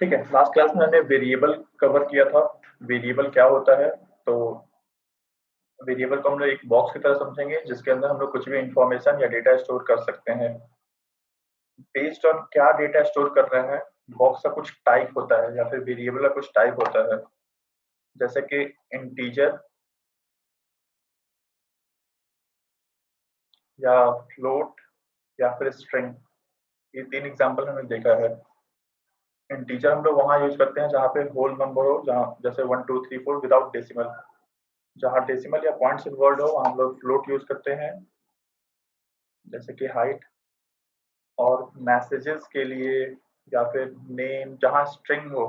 ठीक है, last class में हमने वेरिएबल कवर किया था। वेरिएबल क्या होता है? तो वेरिएबल को हम लोग एक बॉक्स की तरह समझेंगे जिसके अंदर हम लोग कुछ भी इंफॉर्मेशन या डेटा स्टोर कर सकते हैं। बेस्ड ऑन क्या डेटा स्टोर कर रहे हैं, बॉक्स का कुछ टाइप होता है या फिर वेरिएबल का कुछ टाइप होता है, जैसे कि इंटीजर या फ्लोट या फिर स्ट्रिंग। ये 3 एग्जांपल हमने देखा है। इंटीजर हम लोग वहाँ यूज़ करते हैं जहाँ पे होल नंबर हो, जहाँ जैसे 1 2 3 4 विदाउट डेसिमल। जहाँ डेसिमल या पॉइंट्स इन्वॉल्वड हो वहाँ हम लोग फ्लोट यूज़ करते हैं, जैसे कि हाइट। और मैसेजेस के लिए या फिर नेम, जहाँ स्ट्रिंग हो,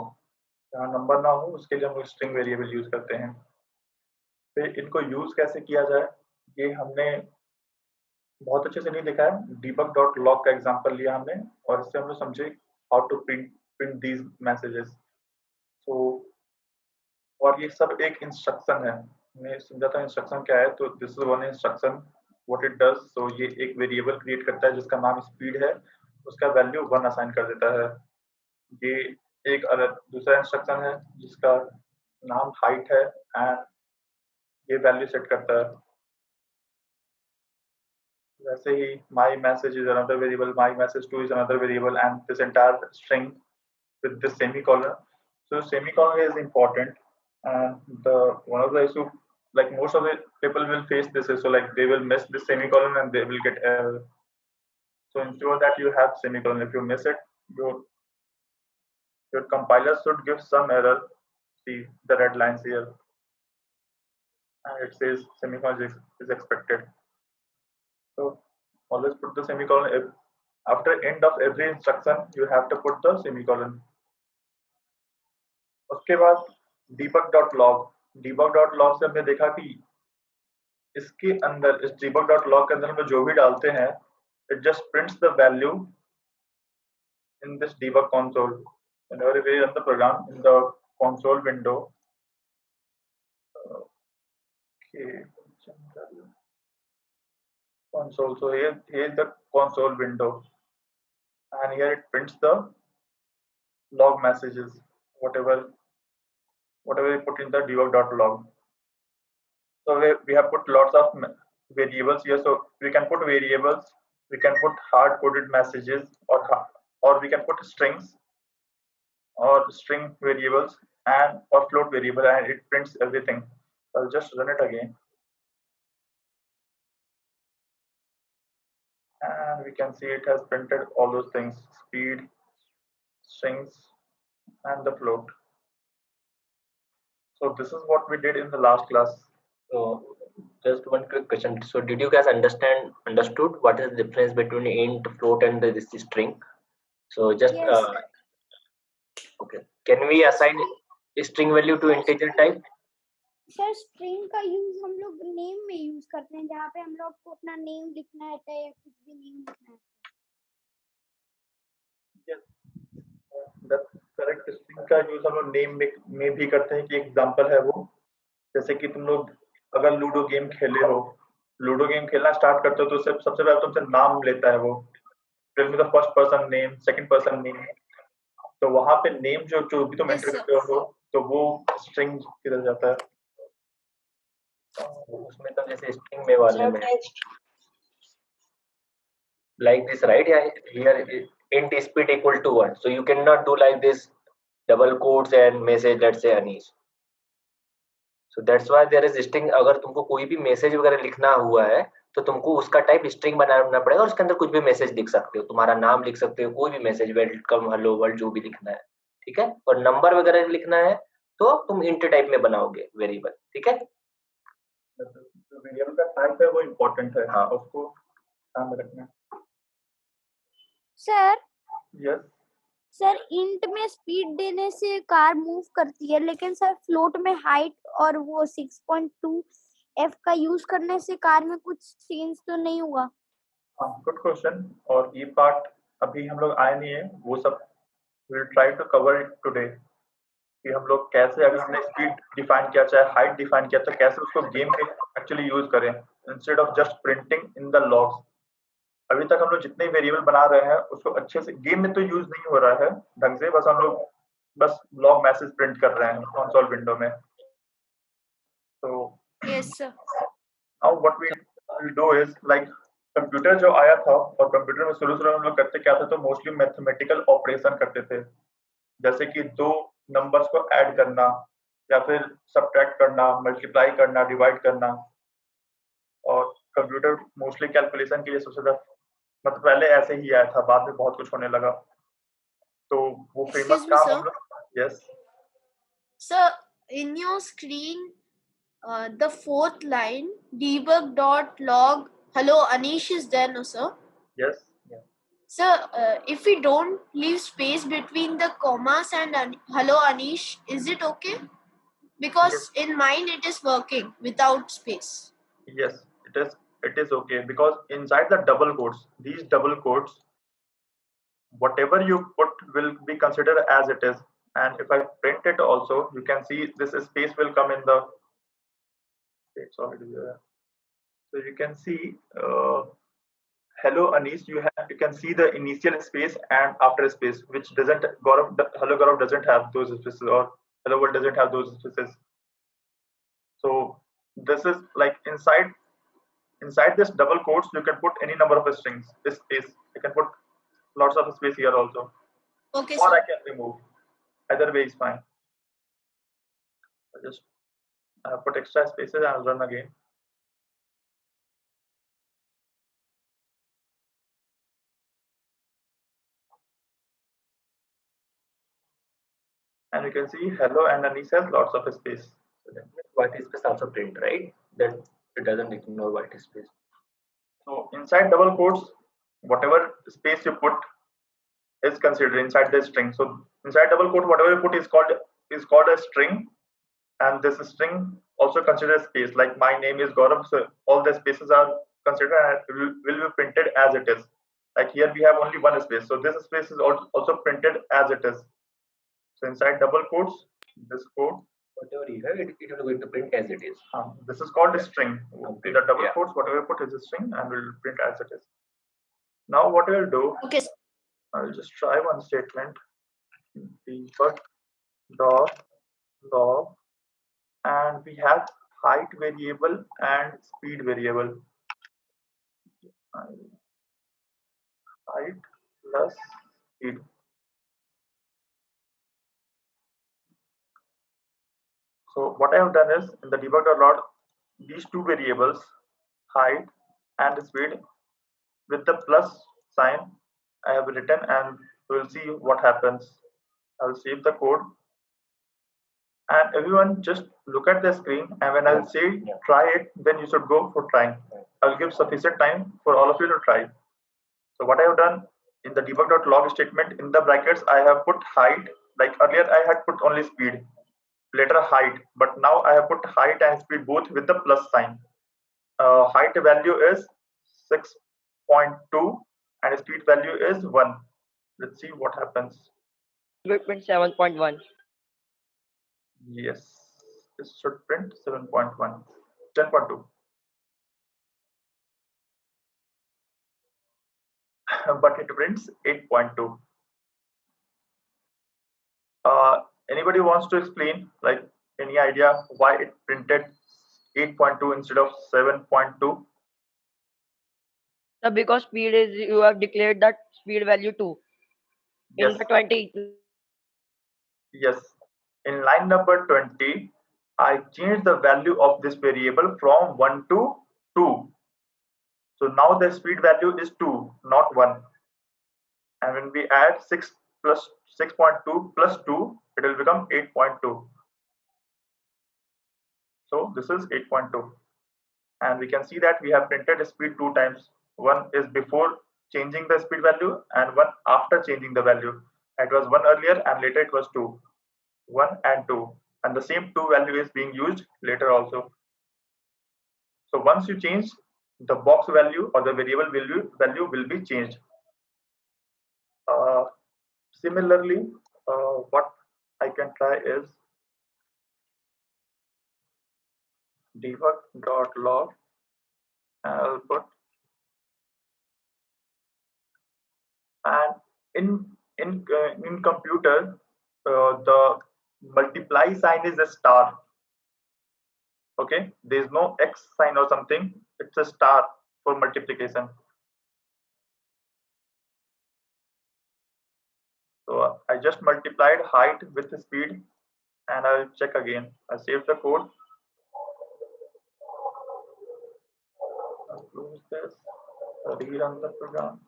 जहाँ नंबर ना हो, उसके लिए हम लोग स्ट्रिंग वेरिएबल यूज़ करते हैं। फिर इनको यूज़ कैसे किया जाए, ये हमने बहुत अच्छे से नहीं देखा है। debug डॉट लॉग का एग्जांपल लिया हमने और इससे हम लोग समझे how to print these messages. So और ये सब एक इंस्ट्रक्शन है। हमने समझा था इंस्ट्रक्शन क्या है, तो this is one instruction what it does. So ये एक वेरिएबल क्रिएट करता है जिसका नाम स्पीड है, उसका वैल्यू 1 असाइन कर देता है। ये एक अलग दूसरा इंस्ट्रक्शन है जिसका नाम हाइट है एंड ये वैल्यू सेट करता है। वैसे ही my message is another variable, my message to is another variable, and this entire string with this semicolon. So semicolon is important, and the one of the issue, like most of the people will face this issue, like they will miss this semicolon and they will get error. So ensure that you have semicolon. If you miss it, your compiler should give some error. See the red lines here, and it says semicolon is expected. So always put the semicolon. If after end of every instruction, you have to put the semicolon. उसके बाद debug.log। debug.log से हमने देखा कि इसके अंदर, इस debug.log के अंदर हम जो भी डालते हैं, it just prints the value in this debug console. Whenever we run the program in the console window, okay, console. So here is the console window, and here it prints the log messages, whatever we put in the debug.log. So we have put lots of variables here. So we can put variables, we can put hard-coded messages, or we can put strings or string variables and or float variable, and it prints everything. I'll just run it again, and we can see it has printed all those things: speed, strings, and the float. So this is what we did in the last class. So just one quick question. So did you guys understood what is the difference between int, float, and this string? So just Yes. Okay. Can we assign string value to integer type? Sir string का use हम लोग name में use करते हैं, जहाँ पे हम लोग को अपना नेम लिखना है या कुछ भी नेम लिखना है। Yes, that's correct. स्ट्रिंग का यूज हम लोग नेम में भी करते हैं कि एग्जांपल है वो, जैसे कि तुम लोग अगर लूडो गेम खेले हो, लूडो गेम खेलना स्टार्ट करते हो तो सबसे पहले तुमसे नाम लेता है वो, tell me the first person name, second person name. तो वहां पे नेम जो भी तुम एंटर करते हो तो वो स्ट्रिंग की तरह जाता है। उसमें तो जैसे स्ट्रिंग में वाले में like this, right? Yeah, here int speed equal to 1, so you cannot do like this double quotes and message, let's say Anish. So that's why there is string. अगर तुमको कोई भी मैसेज वगैरह लिखना हुआ है तो तुमको उसका टाइप स्ट्रिंग बनाना पड़ेगा और उसके अंदर कुछ भी मैसेज लिख सकते हो, तुम्हारा नाम लिख सकते हो, कोई भी मैसेज, वेलकम, हेलो वर्ल्ड, जो भी लिखना है, ठीक है। और नंबर वगैरह लिखना है तो तुम इंट टाइप में बनाओगे वेरिएबल, ठीक है। वेरिएबल का टाइप है वो इम्पोर्टेंट है, हाँ, उसको ध्यान में रखना। सर यस सर, इंट में स्पीड देने से कार मूव करती है, लेकिन सर फ्लोट में हाइट और वो 6.2 एफ का यूज करने से कार में कुछ चेंज तो नहीं हुआ? हाँ, गुड क्वेश्चन। और ये पार्ट अभी हम लोग आए नहीं है, वो सब will try to cover it today कि हम लोग कैसे, अगर हमने स्पीड डिफाइन किया चाहे हाइट डिफाइन किया, तो कैसे उसको गेम में एक्चुअली यूज करें instead of just printing in the logs. अभी तक हम लोग जितने वेरिएबल बना रहे हैं उसको अच्छे से गेम में तो यूज नहीं हो रहा है ढंग से, बस हम लोग बस log मैसेज प्रिंट कर रहे हैं console विंडो में. So Yes, sir. now what we will do is like computer जो आया था और कंप्यूटर में शुरू में हम लोग करते क्या थे तो मोस्टली मैथमेटिकल ऑपरेशन करते थे, जैसे कि दो नंबर्स को ऐड करना या फिर सब्ट्रैक्ट करना, मल्टीप्लाई करना, डिवाइड करना. और कंप्यूटर मोस्टली कैलकुलेशन के लिए सबसे ज्यादा मतलब पहले ऐसे ही आया था, बाद में बहुत कुछ होने लगा. तो वो फेमस Excuse me, काम हम sir. लोग. Yes Sir, in your screen, the fourth line, debug.log. Hello, Anish is there, no, sir? Yes Sir, if we don't leave space between the commas and hello, Anish, is it okay? Because in mine it is working without space. Yes, it is okay because inside the double quotes, these double quotes, whatever you put will be considered as it is. And if I print it also, you can see this space will come in the. It's already there. So you can see, hello Anis. You can see the initial space and after space, which doesn't Gaurav. Hello Gaurav doesn't have those spaces, or hello world doesn't have those spaces. So this is like inside this double quotes you can put any number of strings. This space you can put lots of space here also, Okay, or sir. I can remove. Either way is fine. I just put extra spaces and I'll run again. And you can see hello and Anis has lots of space. So that means white space also print, right? That it doesn't ignore white space. So inside double quotes, whatever space you put is considered inside the string. So inside double quote, whatever you put is called a string, and this string also considers space. Like my name is Gaurav, so all the spaces are considered and will be printed as it is. Like here we have only one space, so this space is also printed as it is. So inside double quotes, this code, Whatever you have, it will going to print as it is. this is called a string. Okay. In the double Yeah. quotes, whatever you put is a string and will print as it is. Now what we'll do, Okay. I'll just try one statement. Debug dot log, and we have height variable and speed variable. Height plus speed. So what I have done is in the debug.log, these two variables, height and speed, with the plus sign, I have written, and we'll see what happens. I'll save the code, and everyone just look at the screen, and when I'll say try it, then you should go for trying. I'll give sufficient time for all of you to try. So what I have done in the debug.log statement, in the brackets I have put height. Like earlier I had put only speed, later height, but now I have put height and speed both with the plus sign. Height value is 6.2 and speed value is 1. Let's see what happens. 7.1. Yes, this should print 7.1, 10.2. But it prints 8.2. Anybody wants to explain, like, any idea why it printed 8.2 instead of 7.2? Because speed is, you have declared that speed value 2 in Yes, the 20. yes. In line number 20, I changed the value of this variable from 1 to 2. So now the speed value is 2, not 1. And when we add 6 plus 6.2 plus 2, it will become 8.2. So this is 8.2. And we can see that we have printed speed 2 times. One is before changing the speed value and one after changing the value. It was 1 earlier and later it was 2. 1 and 2. And the same 2 value is being used later also. So once you change, the box value or the variable value will be changed. Similarly, what I can try is debug.log, and I'll put, and in computer the multiply sign is a star. Okay, there is no X sign or something. It's a star for multiplication. So I just multiplied height with the speed, and I'll check again. I saved the code. I'll close this. Rerun the program,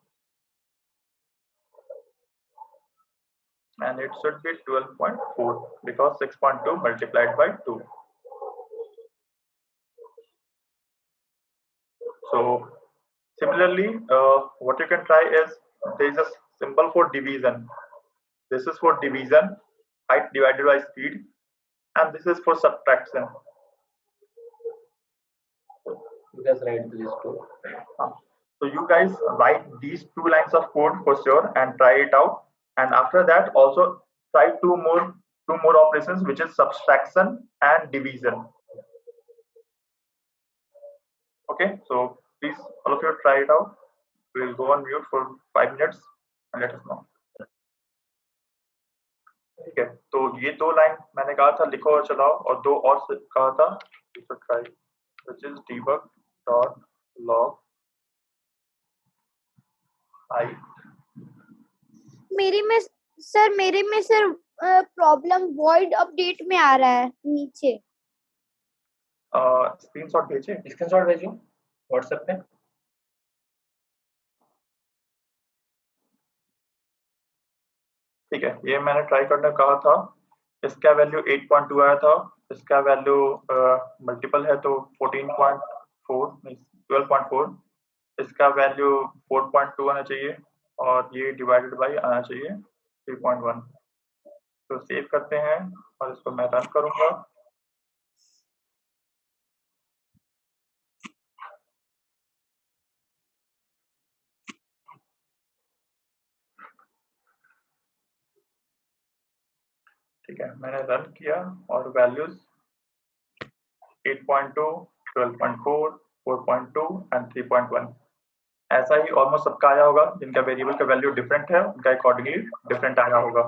and it should be 12.4 because 6.2 multiplied by 2. So similarly, what you can try is there is a symbol for division. This is for division, height divided by speed, and this is for subtraction. You guys write these two. So you guys write these 2 lines of code for sure and try it out. And after that, also try two more operations, which is subtraction and division. Okay, so please all of you try it out. We'll go on mute for 5 minutes and let us know. ठीक है, तो ये 2 line मैंने कहा था लिखो और चलाओ, और 2 और कहा था try, which is debug.log I. मेरे में सर प्रॉब्लम वॉइड अपडेट में आ रहा है नीचे। स्क्रीनशॉट भेजिए, स्क्रीनशॉट भेजो व्हाट्सएप पे। ठीक है, ये मैंने ट्राई करने कहा था। इसका वैल्यू 8.2 आया था, इसका वैल्यू मल्टीपल है तो 14.4 नहीं 12.4, इसका वैल्यू 4.2 आना चाहिए, और ये डिवाइडेड बाई आना चाहिए 3.1। तो सेव करते हैं और इसको मैं रन करूंगा। ठीक है, मैंने रन किया और वैल्यूज 8.2, 12.4, 4.2 एंड 3.1 ऐसा ही ऑलमोस्ट सबका आया होगा। जिनका वेरिएबल का वैल्यू डिफरेंट है उनका अकॉर्डिंगली डिफरेंट आया होगा।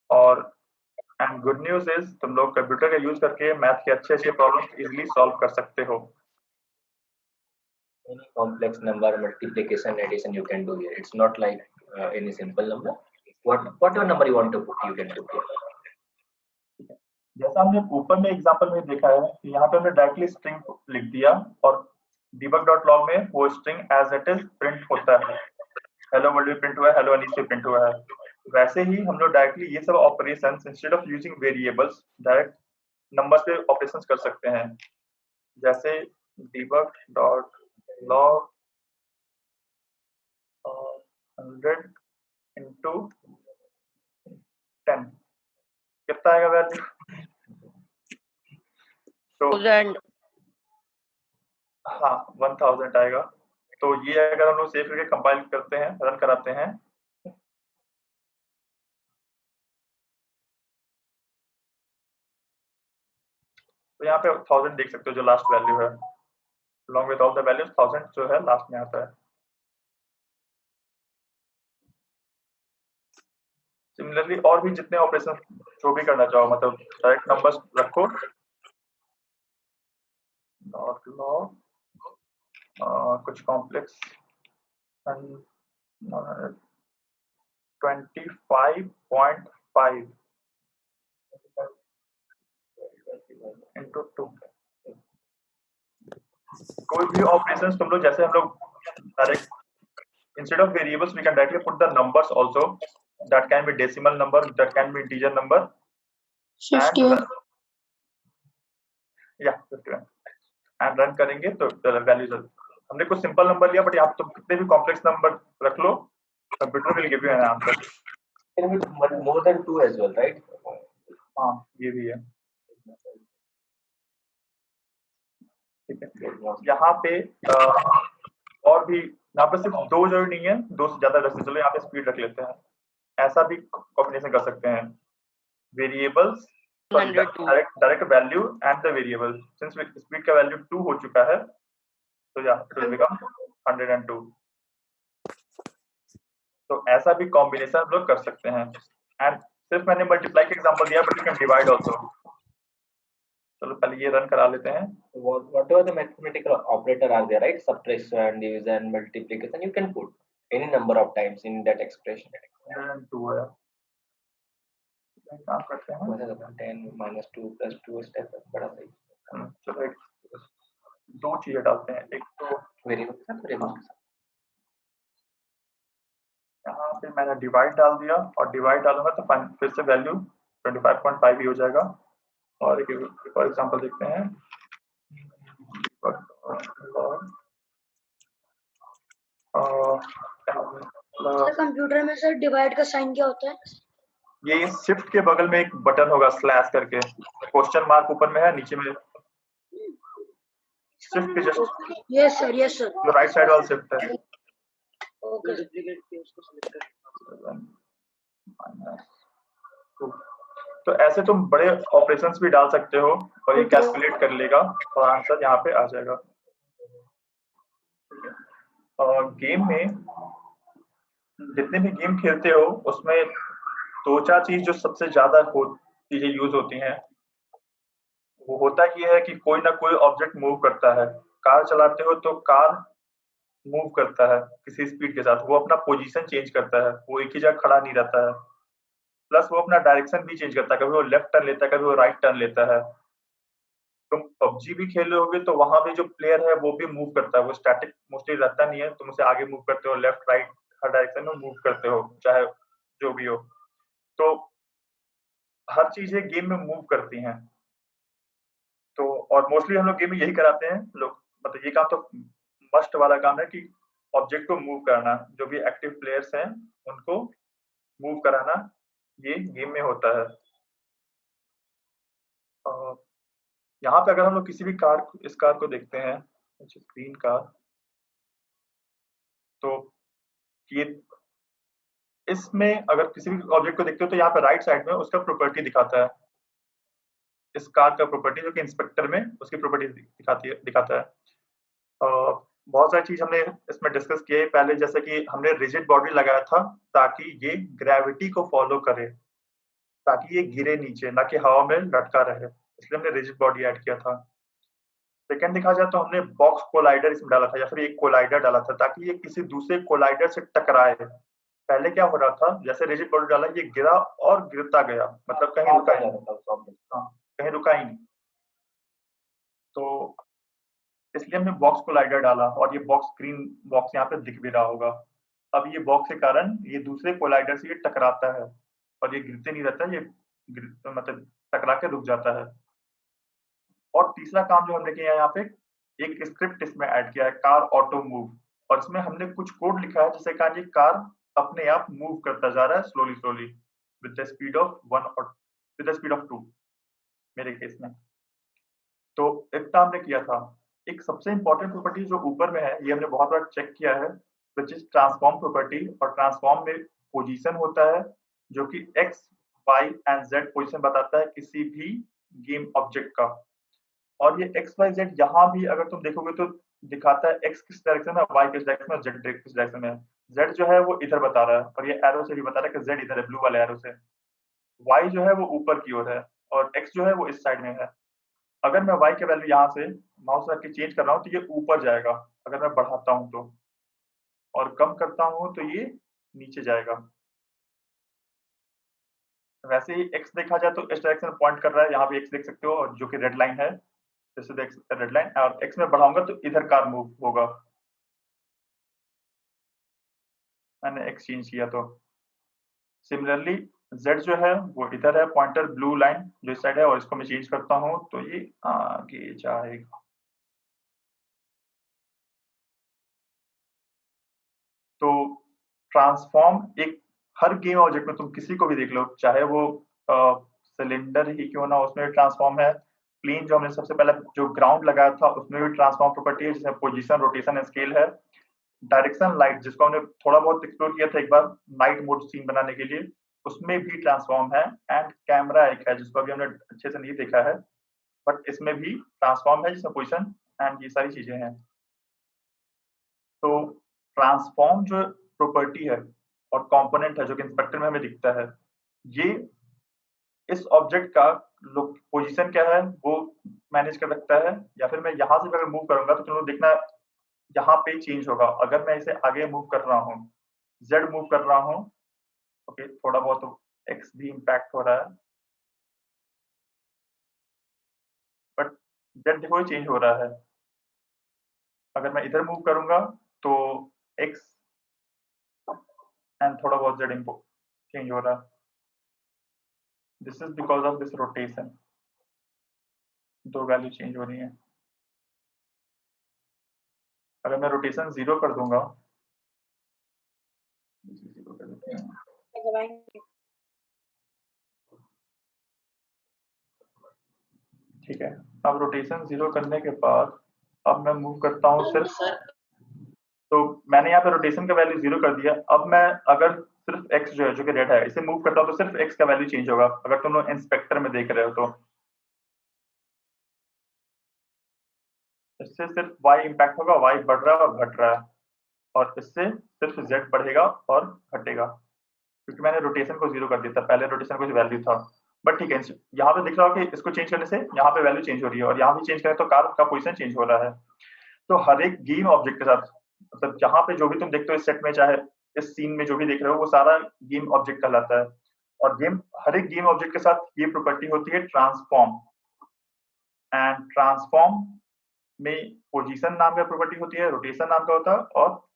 और एंड गुड न्यूज इज तुम लोग कंप्यूटर का यूज करके मैथ के अच्छे प्रॉब्लम्स इजीली सॉल्व कर सकते हो। Any complex number, multiplication, addition you can do here. It's not like any simple number. Whatever number you want to put, you can put here. जैसा हमने ऊपर में एग्जांपल में देखा है, यहाँ पे हमने डायरेक्टली स्ट्रिंग लिख दिया और debug.log में वो string as it is print होता है। हेलो वर्ल्ड भी प्रिंट हुआ है, हेलो अनीस भी प्रिंट हुआ है। वैसे ही हम लोग डायरेक्टली ये सब operations instead of using variables direct numbers पे ऑपरेशंस कर सकते हैं। जैसे debug.log 100 into 10 कितना आएगा वैल्यू? तो 1000 हाँ 1000 आएगा। तो ये अगर हम लोग सेव करके कंपाइल करते हैं, रन कराते हैं, तो यहाँ पे 1000 देख सकते हो जो लास्ट वैल्यू है, along with all the values 1000 जो है लास्ट में आता है। सिमिलरली और भी जितने ऑपरेशन जो भी करना चाहो, मतलब डायरेक्ट नंबर्स रखो, नॉट लॉग कुछ कॉम्प्लेक्स 25.5 into 2। कोई भी ऑपरेशंस तुम लोग जैसे हम लोग direct instead of variables we can directly put the numbers also, that can be decimal number, that can be integer number, 51 and run करेंगे तो वैल्यूज हमने कुछ सिंपल नंबर लिया, बट यहाँ तुम कितने भी कॉम्प्लेक्स नंबर रख लो, computer will give you an answer. Can be more than 2 as well, right? हाँ ये भी है। ठीक है, यहाँ पे और भी यहाँ पे सिर्फ 2 जरूरी नहीं है, 2 से ज्यादा रख सकते। चलो यहाँ पे स्पीड रख लेते हैं, ऐसा भी कॉम्बिनेशन कर सकते हैं। Variables direct value and the variable, since speed का वैल्यू 2 हो चुका है तो या इट विल बिकम 102। तो ऐसा भी कॉम्बिनेशन हम लोग कर सकते हैं। एंड सिर्फ मैंने मल्टीप्लाई का एग्जांपल दिया, but you can divide also. चलो पहले ये रन करा लेते हैं। Whatever the mathematical operator are there, right? Subtraction, division, multiplication, you can put any number of times in that expression. 102 है, काम करते हैं। 10 minus 2 plus 2 step बड़ा सही। चलो एक दो चीजें डालते हैं, एक तो वेरिएबल यहाँ पे मैंने डिवाइड डाल दिया, और डिवाइड डालूंगा तो फिर से वैल्यू 25.5 ही हो जाएगा। और एक और एग्जांपल देखते हैं। कंप्यूटर में सर डिवाइड का साइन क्या होता है? ये शिफ्ट के बगल में एक बटन होगा स्लैश करके, क्वेश्चन मार्क ऊपर में है, नीचे में शिफ्ट के जस्ट यस सर जो राइट साइड वाला शिफ्ट है। ओके तो ऐसे तुम बड़े ऑपरेशंस भी डाल सकते हो और ये कैलकुलेट कर लेगा और आंसर यहाँ पे आ जाएगा। और गेम में जितने भी गेम खेलते हो उसमें दो चार चीज जो सबसे ज्यादा चीजें यूज होती हैं, वो होता ये है कि कोई ना कोई ऑब्जेक्ट मूव करता है। कार चलाते हो तो कार मूव करता है किसी स्पीड के साथ, वो अपना पोजीशन चेंज करता है, वो एक ही जगह खड़ा नहीं रहता है। प्लस वो अपना डायरेक्शन भी चेंज करता है, कभी वो लेफ्ट टर्न लेता है, कभी वो राइट टर्न लेता है। तुम पबजी भी खेल रहे होगे तो वहां भी जो प्लेयर है वो भी मूव करता है, वो स्टैटिक मोस्टली रहता नहीं है, तुम उसे आगे मूव करते हो, लेफ्ट राइट हर डायरेक्शन में मूव करते हो, चाहे जो भी हो। तो हर चीजें गेम में मूव करती हैं। तो और मोस्टली हम लोग गेम में यही कराते हैं लोग, मतलब ये काम तो मस्ट वाला काम है कि ऑब्जेक्ट को मूव कराना, जो भी एक्टिव प्लेयर्स हैं उनको मूव कराना, ये गेम में होता है। यहाँ पे अगर हम लोग किसी भी इस कार को देखते हैं, ग्रीन कार, तो ये इसमें अगर किसी भी ऑब्जेक्ट को देखते हो तो यहाँ पे राइट साइड में उसका प्रॉपर्टी दिखाता है, इस कार का प्रॉपर्टी, जो कि इंस्पेक्टर में उसकी प्रॉपर्टी दिखाता है। बहुत सारी चीज हमने इसमें डिस्कस किए पहले, जैसे कि हमने रिजिड बॉडी लगाया था ताकि ये ग्रेविटी को फॉलो करे, ताकि ये गिरे नीचे, ना कि हवा में लटका रहे, इसलिए हमने रिजिड बॉडी ऐड किया था। सेकंड देखा जाए तो हमने बॉक्स कोलाइडर इसमें डाला था, या फिर एक कोलाइडर डाला था ताकि ये किसी दूसरे कोलाइडर से टकराए। पहले क्या हो रहा था, जैसे रिजिड बॉडी डाला, ये गिरा और गिरता गया, मतलब कहीं रुका ही नहीं। कहीं रुका ही नहीं। तो इसलिए हमने बॉक्स कोलाइडर डाला, और ये बॉक्स ग्रीन बॉक्स यहाँ पे दिख भी रहा होगा। अब ये बॉक्स के कारण ये दूसरे कोलाइडर से ये टकराता है और ये गिरते नहीं रहता, ये मतलब टकरा के रुक जाता है। और तीसरा काम जो हमने किया यहाँ पे, एक स्क्रिप्ट इसमें ऐड किया है, कार ऑटो मूव, और इसमें हमने कुछ कोड लिखा है जिससे कहा ये कार अपने आप मूव करता जा रहा है slowly slowly with the speed of 1 और विद द स्पीड ऑफ 2 मेरे केस में। तो इतना हमने किया था। एक सबसे इंपॉर्टेंट प्रॉपर्टी जो ऊपर में है, ये हमने बहुत बार चेक किया है, विच इज ट्रांसफॉर्म प्रॉपर्टी। और ट्रांसफॉर्म में पोजीशन होता है जो कि X Y and Z position बताता है किसी भी गेम ऑब्जेक्ट का। और ये एक्स वाई जेड यहाँ भी अगर तुम देखोगे तो दिखाता है एक्स किस डायरेक्शन में, वाई किस डायरेक्शन में, जेड किस डायरेक्शन में। जेड जो है वो इधर बता रहा है, और ये एरो से भी बता रहा है कि जेड इधर है, ब्लू वाले एरो से। वाई जो है वो ऊपर की ओर है, और एक्स जो है वो इस साइड में है। अगर मैं y की वैल्यू यहाँ से माउस रख के चेंज कर रहा हूँ तो ये ऊपर जाएगा, अगर मैं बढ़ाता हूँ तो, और कम करता हूँ तो ये नीचे जाएगा। वैसे ही x देखा जाए तो इस डायरेक्शन में पॉइंट कर रहा है, यहाँ भी x देख सकते हो, और जो कि रेड लाइन है, जैसे देख सकते हैं रेड लाइन, और x में बढ़ाऊंगा तो इधर कार मूव होगा, मैंने x चेंज किया तो। सिमिलरली z जो है वो इधर है, पॉइंटर ब्लू लाइन जो इस साइड है, और इसको मैं चेंज करता हूँ तो ये आगे जाएगा। तो ट्रांसफॉर्म एक हर गेम ऑब्जेक्ट में तुम किसी को भी देख लो, चाहे वो सिलेंडर ही क्यों ना, उसमें भी ट्रांसफॉर्म है। प्लेन जो हमने सबसे पहले जो ग्राउंड लगाया था उसमें भी ट्रांसफॉर्म प्रॉपर्टी है, जिसमें पोजीशन, रोटेशन, स्केल है। डायरेक्शन लाइट जिसको हमने थोड़ा बहुत एक्सप्लोर किया था एक बार नाइट मोड सीन बनाने के लिए, उसमें भी ट्रांसफॉर्म है। एंड कैमरा एक है जिसको अभी हमने अच्छे से नहीं देखा है, बट इसमें भी ट्रांसफॉर्म है, जिसमें पोजिशन एंड ये सारी चीजें हैं। तो ट्रांसफॉर्म जो प्रॉपर्टी है और कंपोनेंट है जो कि इंस्पेक्टर में हमें दिखता है, ये इस ऑब्जेक्ट का पोजीशन क्या है वो मैनेज कर सकता है, या फिर मैं यहाँ से अगर मूव करूंगा तो तुम लोग देखना यहाँ पे चेंज होगा। अगर मैं इसे आगे मूव कर रहा हूँ, जेड मूव कर रहा हूँ, ओके, थोड़ा बहुत एक्स भी इम्पैक्ट हो रहा है, बट जेड देखो चेंज हो रहा है। अगर मैं इधर मूव करूंगा तो एक्स एंड थोड़ा बहुत जेड चेंज हो रहा है। This is because of this rotation, दो वैल्यू चेंज हो रही है। अगर मैं रोटेशन 0 कर दूंगा, ठीक है, अब रोटेशन 0 करने के बाद अब मैं मूव करता हूँ सिर्फ, तो मैंने यहाँ पे रोटेशन का वैल्यू 0 कर दिया। अब मैं अगर सिर्फ x जो है, जो कि रेड है, इसे मूव करता हूँ तो सिर्फ x का वैल्यू चेंज होगा। अगर तुम लोग इंस्पेक्टर में देख रहे हो तो इससे सिर्फ y इम्पैक्ट होगा, y बढ़ रहा है और घट रहा है, और इससे सिर्फ z बढ़ेगा और घटेगा, क्योंकि मैंने रोटेशन को 0 कर दिया था। पहले रोटेशन कुछ वैल्यू था, बट ठीक है, यहाँ पे दिख रहा हो कि इसको चेंज करने से यहाँ पे वैल्यू चेंज हो रही है, और यहाँ भी चेंज करें तो कार का पोजीशन चेंज हो रहा है। तो हर एक गेम ऑब्जेक्ट के साथ, मतलब जहां पे जो भी तुम देखते हो इस सेट में, चाहे इस सीन में जो भी देख रहे हो, वो सारा गेम ऑब्जेक्ट कहलाता है। और हर एक गेम ऑब्जेक्ट के साथ ये प्रॉपर्टी होती है ट्रांसफॉर्म, एंड ट्रांसफॉर्म में पोजीशन नाम का प्रॉपर्टी होती है, रोटेशन नाम का होता है, और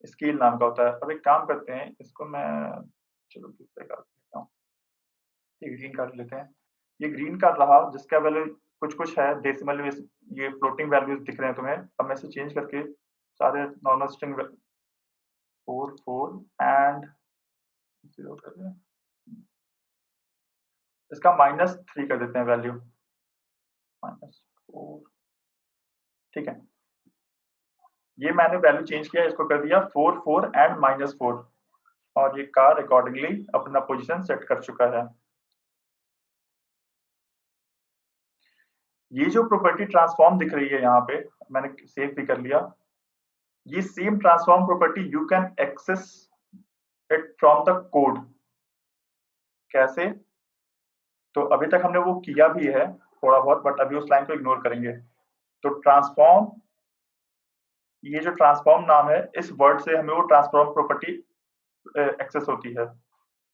स्केल नाम का होता है। अब एक काम करते हैं, इसको मैं चलो दूसरे का लेता हूँ, ये ग्रीन कार्ड लेते हैं। ये ग्रीन कार्ड रहा जिसका वैल्यू कुछ कुछ है डेसिमल में, ये फ्लोटिंग वैल्यूज दिख रहे हैं तुम्हें। अब मैं इसे चेंज करके सारे नॉर्मल स्ट्रिंग 4 4 एंड 0 कर दें, इसका -3 कर देते हैं वैल्यू, -4, ठीक है। ये मैंने वैल्यू चेंज किया, इसको कर दिया 4 4 एंड -4, और ये कार अकॉर्डिंगली अपना पोजीशन सेट कर चुका है। ये जो प्रॉपर्टी ट्रांसफॉर्म दिख रही है यहाँ पे, मैंने सेव भी कर लिया। ये same transform property you can access it from the code. कैसे? तो अभी तक हमने वो किया भी है थोड़ा बहुत, बट अभी उस लाइन को इग्नोर करेंगे। तो ट्रांसफॉर्म, ये जो ट्रांसफॉर्म नाम है, इस वर्ड से हमें वो ट्रांसफॉर्म प्रॉपर्टी एक्सेस होती है,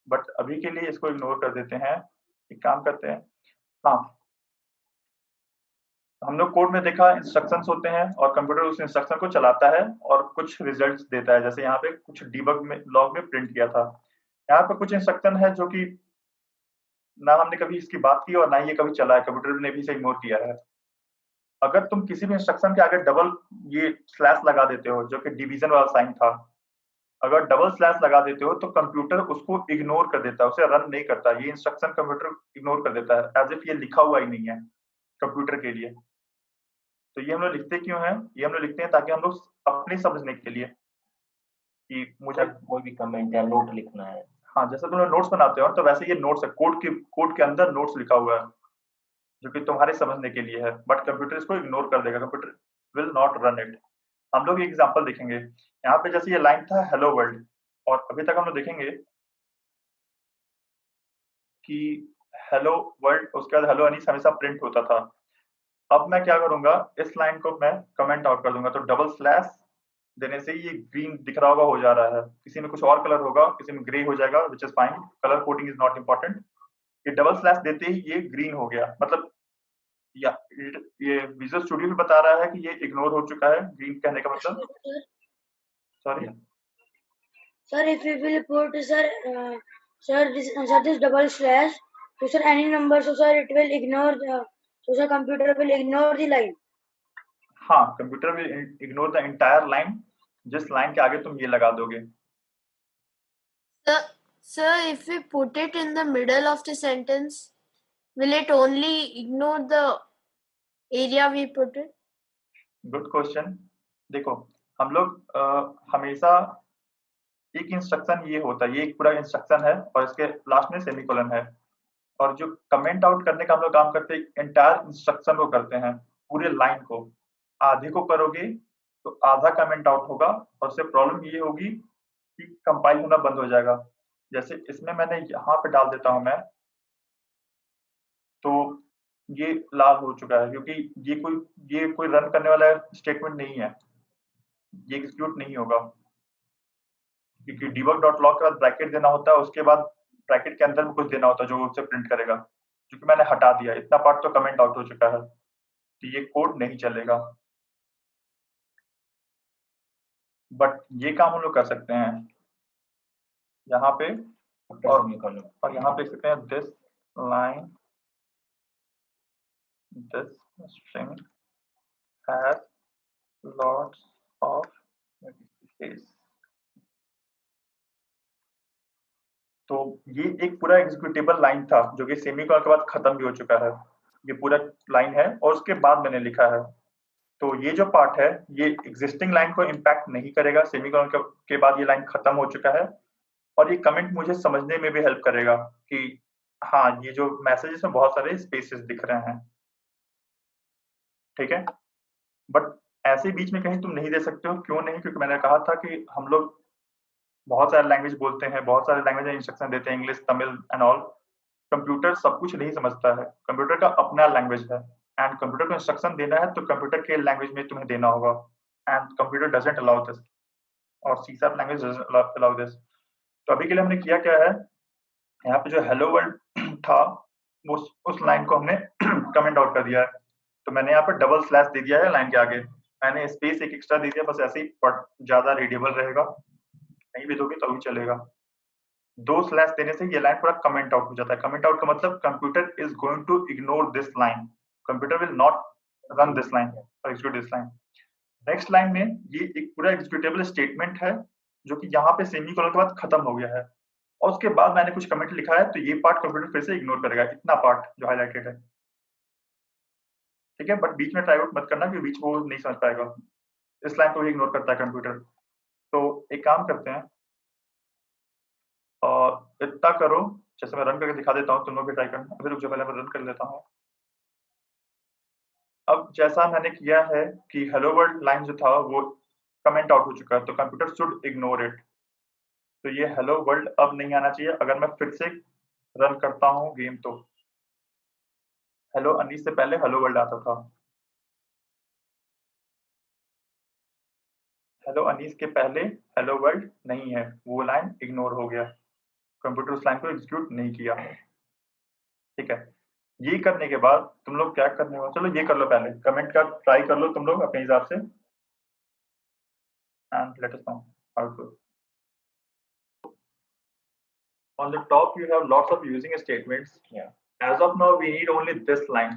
बट अभी के लिए इसको इग्नोर कर देते हैं। एक काम करते हैं, हाँ, हम लोग कोड में देखा इंस्ट्रक्शंस होते हैं और कंप्यूटर उस इंस्ट्रक्शन को चलाता है और कुछ रिजल्ट्स देता है। जैसे यहाँ पे कुछ डीबग में लॉग में प्रिंट किया था। यहाँ पे कुछ इंस्ट्रक्शन है जो कि ना हमने कभी इसकी बात की और ना ही ये कभी चला है, कंप्यूटर ने भी इसे इग्नोर किया है। अगर तुम किसी भी इंस्ट्रक्शन के आगे डबल ये स्लैश लगा देते हो, जो कि डिवीजन वाला साइन था, अगर डबल स्लैश लगा देते हो तो कंप्यूटर उसको इग्नोर कर देता है, उसे रन नहीं करता। ये इंस्ट्रक्शन कंप्यूटर इग्नोर कर देता है, एज इफ ये लिखा हुआ ही नहीं है कंप्यूटर के लिए। तो ये हम लोग लिखते क्यों हैं? ये हम लोग लिखते हैं ताकि हम लोग अपने समझने के लिए कि मुझे कोई भी कमेंट या नोट लिखना है। हाँ, जैसे तुम लोग नोट्स बनाते हो तो वैसे ये नोट्स है, कोड के अंदर नोट्स लिखा हुआ है जो कि तुम्हारे समझने के लिए है, बट कंप्यूटर इसको इग्नोर कर देगा, computer will not run it. हम लोग एक एग्जांपल देखेंगे यहाँ पे। जैसे ये लाइन था हेलो वर्ल्ड, और अभी तक हम लोग देखेंगे कि हेलो वर्ल्ड, उसके बाद हेलो अनीस हमेशा प्रिंट होता था। अब मैं क्या करूंगा, इस लाइन को मैं कमेंट आउट कर दूंगा, तो डबल स्लैश देने से ये ग्रीन दिख रहा होगा, हो जा रहा है। किसी में कुछ और कलर होगा, किसी में ग्रे हो जाएगा, which is fine, colour coding is not important. ये डबल स्लैश देते ही ये ग्रीन हो गया, मतलब या ये विजुअल स्टूडियो भी बता रहा है कि ये इग्नोर हो चुका है, ग्रीन कहने का मतलब। Sorry sir, if we will put this double slash, so sir any number, so sir it will ignore the, so sir computer will ignore the line. हाँ, computer will ignore the entire line, जिस line के आगे तुम ये लगा दोगे। Sir, if we put it in the middle of the sentence, will it only ignore the area we put it? Good question. देखो, हम लोग हमेशा एक इंस्ट्रक्शन ये होता है, ये एक पूरा इंस्ट्रक्शन है और इसके लास्ट में सेमीकोलन है, और जो कमेंट आउट करने का हम लोग काम करते हैं एंटायर इंस्ट्रक्शन को करते हैं, पूरे लाइन को। आधे को करोगे तो आधा कमेंट आउट होगा, और उससे प्रॉब्लम ये होगी कि कंपाइल होना बंद हो जाएगा। जैसे इसमें मैंने यहाँ पे डाल देता हूँ मैं, तो ये लाल हो चुका है क्योंकि ये कोई रन करने वाला स्टेटमेंट नहीं है, ये एग्जीक्यूट नहीं होगा क्योंकि debug.log के बाद ब्रैकेट देना होता है, उसके बाद ब्रैकेट के अंदर भी कुछ देना होता है जो उसे प्रिंट करेगा, क्योंकि मैंने हटा दिया, इतना पार्ट तो कमेंट आउट हो चुका है, तो ये कोड नहीं चलेगा। बट ये काम हम लोग कर सकते हैं यहाँ पे, और यहाँ पे सकते हैं this line, this string has lots of space. तो ये एक पूरा एग्जीक्यूटेबल लाइन था जो कि सेमीकोलन के बाद खत्म भी हो चुका है। ये पूरा लाइन है और उसके बाद मैंने लिखा है, तो ये जो पार्ट है ये एग्जिस्टिंग लाइन को इम्पैक्ट नहीं करेगा, सेमीकोलन के बाद ये लाइन खत्म हो चुका है, और ये कमेंट मुझे समझने में भी हेल्प करेगा कि हाँ, ये जो मैसेजेस में बहुत सारे स्पेसेस दिख रहे हैं, ठीक है। बट ऐसे बीच में कहीं तुम नहीं दे सकते हो, क्यों नहीं? क्योंकि मैंने कहा था कि हम लोग बहुत सारे लैंग्वेज बोलते हैं, बहुत सारे लैंग्वेज में इंस्ट्रक्शन देते हैं, English, Tamil and all. Computer सब कुछ नहीं समझता है, कंप्यूटर का अपना लैंग्वेज है, एंड कंप्यूटर को इंस्ट्रक्शन देना है तो कंप्यूटर के लैंग्वेज में तुम्हें देना होगा, and computer doesn't allow this, और C# language doesn't allow this. तो अभी के लिए हमने किया क्या है, यहाँ पे जो हेलो वर्ल्ड था उस लाइन को हमने कमेंट आउट कर दिया है, तो मैंने यहाँ पे डबल स्लैश दे दिया है लाइन के आगे, मैंने स्पेस एक एक्स्ट्रा दे दिया, बस ऐसे ही ज्यादा रीडेबल रहेगा, कहीं भी दोगे तो भी चलेगा। 2 स्लैश देने से ये लाइन पूरा कमेंट आउट हो जाता है। कमेंट आउट का मतलब computer is going to ignore this line, computer will not run this line और execute this line. Next line में ये एक पूरा एग्जीक्यूटेबल स्टेटमेंट है जो कि यहाँ पे सेमीकोलन के बाद खत्म हो गया है, और उसके बाद मैंने कुछ कमेंट लिखा है, तो ये पार्ट कंप्यूटर फिर से इग्नोर करेगा, इतना पार्ट जो हाईलाइटेड है, ठीक है। बट बीच में ट्राई आउट मत करना क्योंकि बीच वो नहीं समझ पाएगा, इस लाइन को भी इग्नोर करता है कंप्यूटर। तो एक काम करते हैं, और इतना करो, जैसे मैं रन करके दिखा देता हूँ, तुम लोग भी ट्राई करना। अभी रुक जाओ, पहले मैं रन कर लेता हूँ। अब जैसा मैंने किया है कि हेलो वर्ल्ड लाइन जो था वो कमेंट आउट हो चुका है, तो कंप्यूटर शुड इग्नोर इट, तो ये हेलो वर्ल्ड अब नहीं आना चाहिए। अगर मैं फिर से रन करता हूँ गेम, तो हेलो अनीस से पहले हेलो वर्ल्ड आता था, हेलो अनीस के पहले हेलो वर्ल्ड नहीं है, वो लाइन इग्नोर हो गया, कंप्यूटर उस लाइन को एग्जीक्यूट नहीं किया, ठीक है। ये करने के बाद तुम लोग क्या करने वाले, चलो ये कर लो, पहले कमेंट का ट्राई कर लो तुम लोग अपने हिसाब से, and let us know how it goes. On the top you have lots of using statements. Yeah. As of now we need only this line.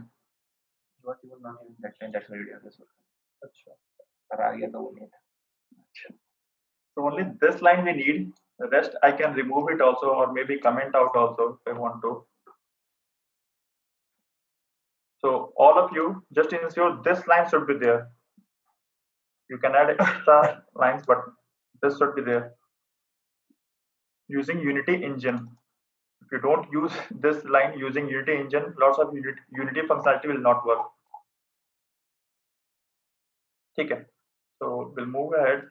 What you were not using that line, that's why you did this one. अच्छा, पर आ गया तो वो नहीं था। अच्छा, so only this line we need, the rest I can remove it also, or maybe comment out also if I want to. So all of you just ensure this line should be there. You can add extra lines, but this should be there using Unity engine. If you don't use this line using Unity engine, lots of Unity functionality will not work. ठीक है, so we'll move ahead.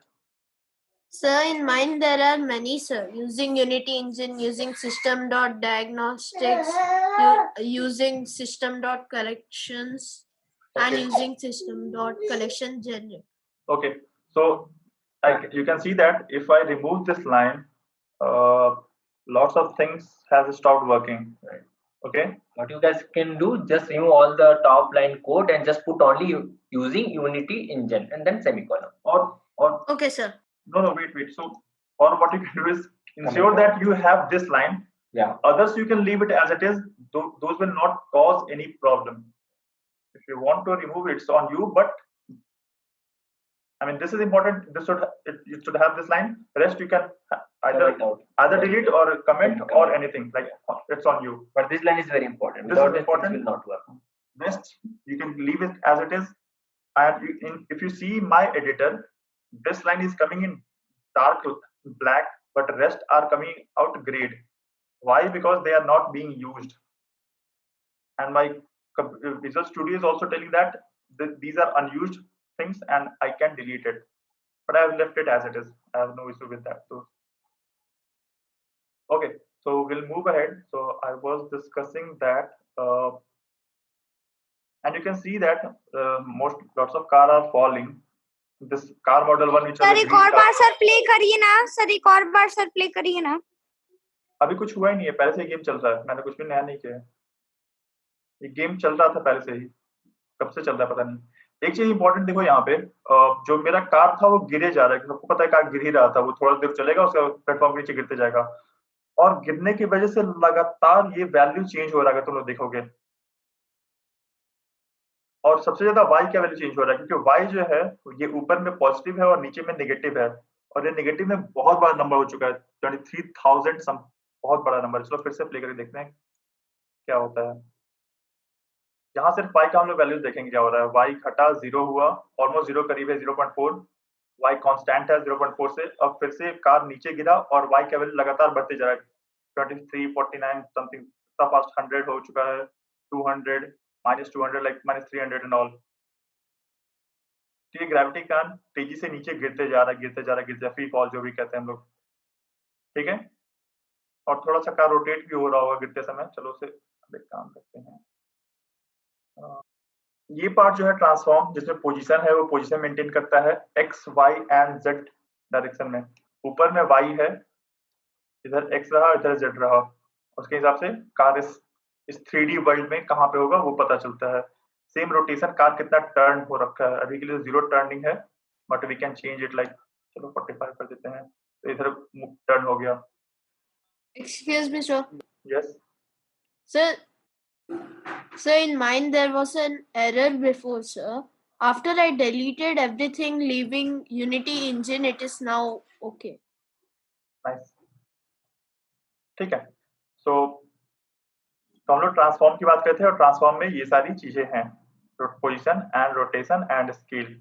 Sir, in mine there are many, sir. Using Unity engine, using system.diagnostics, using system.collections, and Okay. using system.collection generic. Okay, so you can see that if I remove this line, lots of things has stopped working. Right. Okay. What you guys can do, just remove all the top line code and just put only using Unity engine and then semicolon. Or Okay, sir. no, wait. So, or what you can do is ensure that you have this line. Yeah. Others you can leave it as it is. Those will not cause any problem. If you want to remove it, it's on you. But I mean, this is important. This it should have this line. The rest you can either delete or comment or anything. Like it's on you. But this line is very important. This Without is important. This will not work. Rest you can leave it as it is. And if you see my editor, this line is coming in dark black, but the rest are coming out grayed. Why? Because they are not being used. And my Visual Studio is also telling that these are unused things and I can delete it. But I have left it as it is. I have no issue with that. So Okay, so we'll move ahead. So I was discussing that, and you can see that lots of car are falling. This car model 1 which was sir a एक green और car. बार sir play करिए ना, sir एक और बार sir play करिए ना। अभी कुछ हुआ ही नहीं है, पहले से गेम चल रहा है, मैंने कुछ भी नया नहीं किया है। ये गेम चल रहा था पहले से ही, कब से चल रहा है पता नहीं। एक चीज इंपॉर्टेंट देखो यहाँ पे, जो मेरा कार था वो गिरे जा रहा है, सबको पता है कार गिर ही रहा था, वो थोड़ा देर चलेगा उसका प्लेटफॉर्म के नीचे गिरते जाएगा, और गिरने की वजह से लगातार ये वैल्यू चेंज हो रहा है, तुम लोग देखोगे। और सबसे ज्यादा y का वैल्यू चेंज हो रहा है, क्योंकि y जो है ये ऊपर में पॉजिटिव है और नीचे में नेगेटिव है, और ये नेगेटिव में बहुत बड़ा नंबर हो चुका है, 23,000 सम, बहुत बड़ा नंबर। चलो फिर से प्ले करके देखते हैं क्या होता है। यहाँ सिर्फ y का हम लोग वैल्यूज देखेंगे क्या हो रहा है। y घटा 0 हुआ, ऑलमोस्ट 0 करीब है 0.4, y कांस्टेंट है 0.4 से। अब फिर से कार नीचे गिरा और y का वैल्यू लगातार बढ़ते जा रहा है, 23, 49 समथिंग, फास्ट 100 हो चुका है, 200, -200, लाइक -300 एंड ऑल। तो ये ग्रेविटी का तेजी से नीचे गिरते जा रहा है, गिरते जा रहा है, गिरते जा रहा है, फ्री फॉल जो भी कहते हैं हम लोग, ठीक है। और थोड़ा सा कार रोटेट भी हो रहा होगा गिरते समय। चलो उसे अब एक काम करते हैं। ये पार्ट जो है ट्रांसफॉर्म, जिसमें पोजीशन है वो पोजीशन मेंटेन करता है X, Y and Z direction में। ऊपर में वाई है, इधर एक्स रहा, इधर जेड रहा, उसके हिसाब से कार इस 3D वर्ल्ड में कहाँ पे होगा वो पता चलता है। सेम रोटेशन, कार कितना टर्न हो रखा है, अभी के लिए 0 टर्निंग है, but we can change it, like चलो 45 कर देते हैं, तो इधर टर्न हो गया। Excuse me, sir. Yes Sir, in mine there was an error before, sir. After I deleted everything, leaving Unity engine, it is now okay. Nice, ठीक है। सो तो हम लोग ट्रांसफॉर्म की बात करते हैं, और ट्रांसफॉर्म में ये सारी चीजें हैं, position and rotation and scale.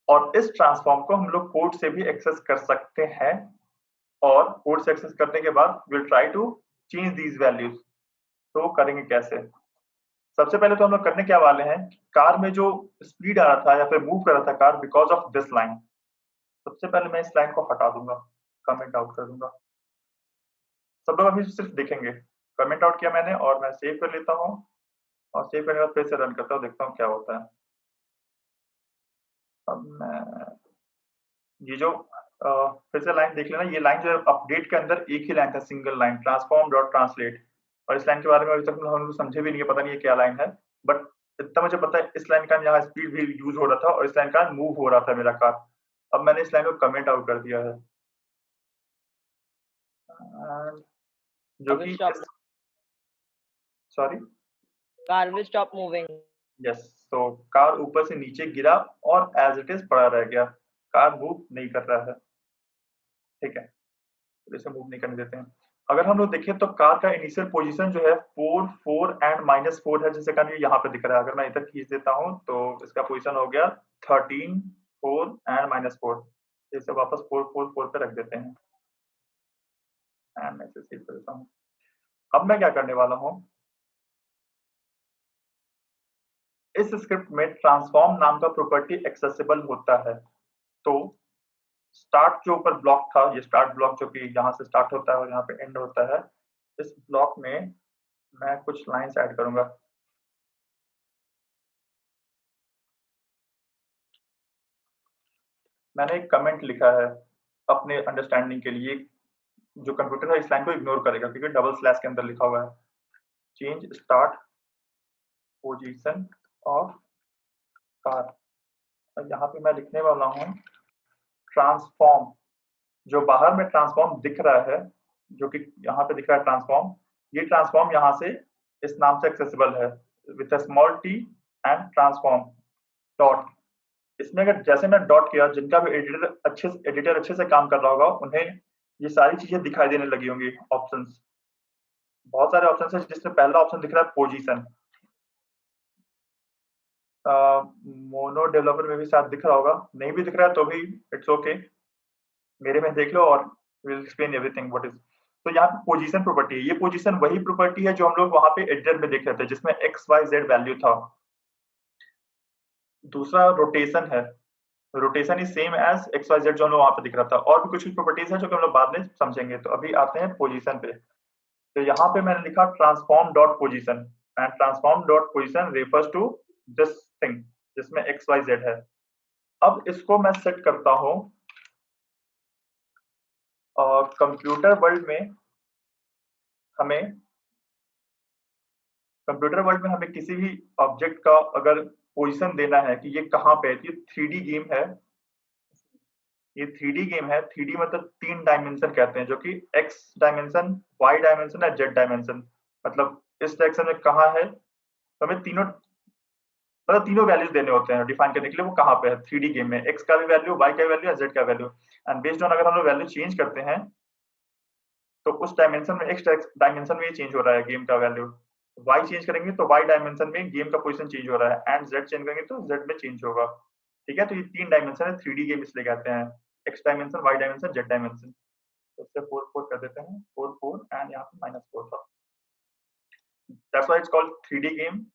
और इस ट्रांसफॉर्म को हम लोग कोड से भी एक्सेस कर सकते हैं, और कोड से एक्सेस करने के बाद will try to change these values. तो वो करेंगे कैसे? सबसे पहले तो हम लोग करने क्या वाले हैं, कार में जो स्पीड आ रहा था या फिर मूव कर रहा था car because of this line, सबसे पहले मैं इस लाइन को हटा दूंगा, कमेंट आउट कर दूंगा। सब लोग अभी सिर्फ देखेंगे, कमेंट आउट किया मैंने, और मैं सेव कर लेता हूँ, और सेव करने के बाद फिर से रन करता हूँ, देखता हूँ क्या होता है। अब मैं ये जो फिर से लाइन देख लेना, ये लाइन जो है अपडेट के अंदर एक ही लाइन था, single line, transform dot translate. और इस लाइन के बारे में अभी तक हम लोग समझे भी नहीं है, पता नहीं है क्या लाइन है, बट इतना मुझे पता है इस लाइन का यहाँ स्पीड भी यूज हो रहा था और इस लाइन का मूव हो रहा था मेरा कार। अब मैंने इस लाइन को कमेंट आउट कर दिया है, जो कि sorry car will stop moving. Yes, तो कार ऊपर से नीचे गिरा और एज इट इज पड़ा रह गया, कार मूव नहीं कर रहा है, ठीक है, तो इसे मूव नहीं करने देते हैं। अगर हम लोग देखें तो कार का इनिशियल पोजीशन जो है 4, 4 एंड -4 है, जैसे कि यहाँ पे दिख रहा है। अगर मैं इधर खींच देता हूँ तो इसका पोजीशन हो गया 13, 4 एंड -4। इसे वापस 4, 4, 4 पे रख देते हैं, एंड मैं इसे सेव कर देता हूँ। अब मैं क्या करने वाला हूँ, इस स्क्रिप्ट में ट्रांसफॉर्म नाम का प्रॉपर्टी एक्सेसिबल होता है। तो स्टार्ट जो ऊपर ब्लॉक था, ये स्टार्ट ब्लॉक जो कि यहाँ से स्टार्ट होता है और यहाँ पे एंड होता है, इस ब्लॉक में मैं कुछ लाइंस ऐड करूंगा। मैंने एक कमेंट लिखा है अपने अंडरस्टैंडिंग के लिए, जो कंप्यूटर है इस लाइन को इग्नोर करेगा क्योंकि डबल स्लैश के अंदर लिखा हुआ है, change start position of car. यहाँ पे मैं लिखने वाला हूँ ट्रांसफॉर्म, जो बाहर में ट्रांसफॉर्म दिख रहा है, जो कि यहाँ पे दिख रहा है ट्रांसफॉर्म, ये ट्रांसफॉर्म यहाँ से इस नाम से एक्सेसिबल है, with a small T and transform dot. इसमें अगर जैसे मैं डॉट किया, जिनका भी एडिटर अच्छे से काम कर रहा होगा उन्हें ये सारी चीजें दिखाई देने लगी होंगी। ऑप्शंस, बहुत सारे ऑप्शंस हैं, जिसमें पहला ऑप्शन दिख रहा है पोजीशन, मोनो डेवलपर में भी शायद दिख रहा होगा, नहीं भी दिख रहा है तो भी इट्स ओके, मेरे में देख लो और will explain everything what is. तो यहाँ पे पोजीशन प्रॉपर्टी है, ये पोजीशन वही प्रॉपर्टी है जो हम लोग वहां पे एडिटर में देख रहे थे, जिसमें XYZ वैल्यू था। दूसरा रोटेशन है, rotation is same as XYZ जो हम लोग वहां पे दिख रहा था। और भी कुछ प्रॉपर्टीज है जो कि हम लोग बाद में समझेंगे। तो अभी आते हैं पोजीशन पे। तो यहाँ पे मैंने लिखा transform dot position, and transform dot position refers to this thing जिसमें एक्स वाई जेड है। अब इसको मैं सेट करता हूँ और कंप्यूटर वर्ल्ड में हमें किसी भी ऑब्जेक्ट का अगर पोजीशन देना है कि ये कहाँ पे है, ये 3D गेम है, ये 3D गेम है। 3D मतलब 3 डायमेंशन कहते हैं, जो कि x डायमेंशन, y डायमेंशन या z डायमेंशन, मतलब इस डायरेक्शन में कहाँ है, तो हमें तीनों वैल्यूज देने होते हैं डिफाइन करने के लिए वो कहाँ पे है 3D गेम में, x का भी वैल्यू, y का भी वैल्यू या z का वैल्यू। एंड बेस्ड ऑन अगर हम लोग वैल्यू चेंज करते हैं तो उस डायमेंशन में x डायमेंशन में चेंज हो रहा है गेम का वैल्यू, y चेंज करेंगे तो y डायमेंशन में गेम का पोजीशन चेंज हो रहा है, एंड z चेंज करेंगे तो z में चेंज होगा। ठीक है, तो ये 3 डायमेंशन है 3D गेम इसलिए कहते हैं, x dimension, y dimension, z dimension. तो इससे 4 4 कर देते हैं, 4 4 एंड यहाँ पे -4 था। That's why it's called 3D game.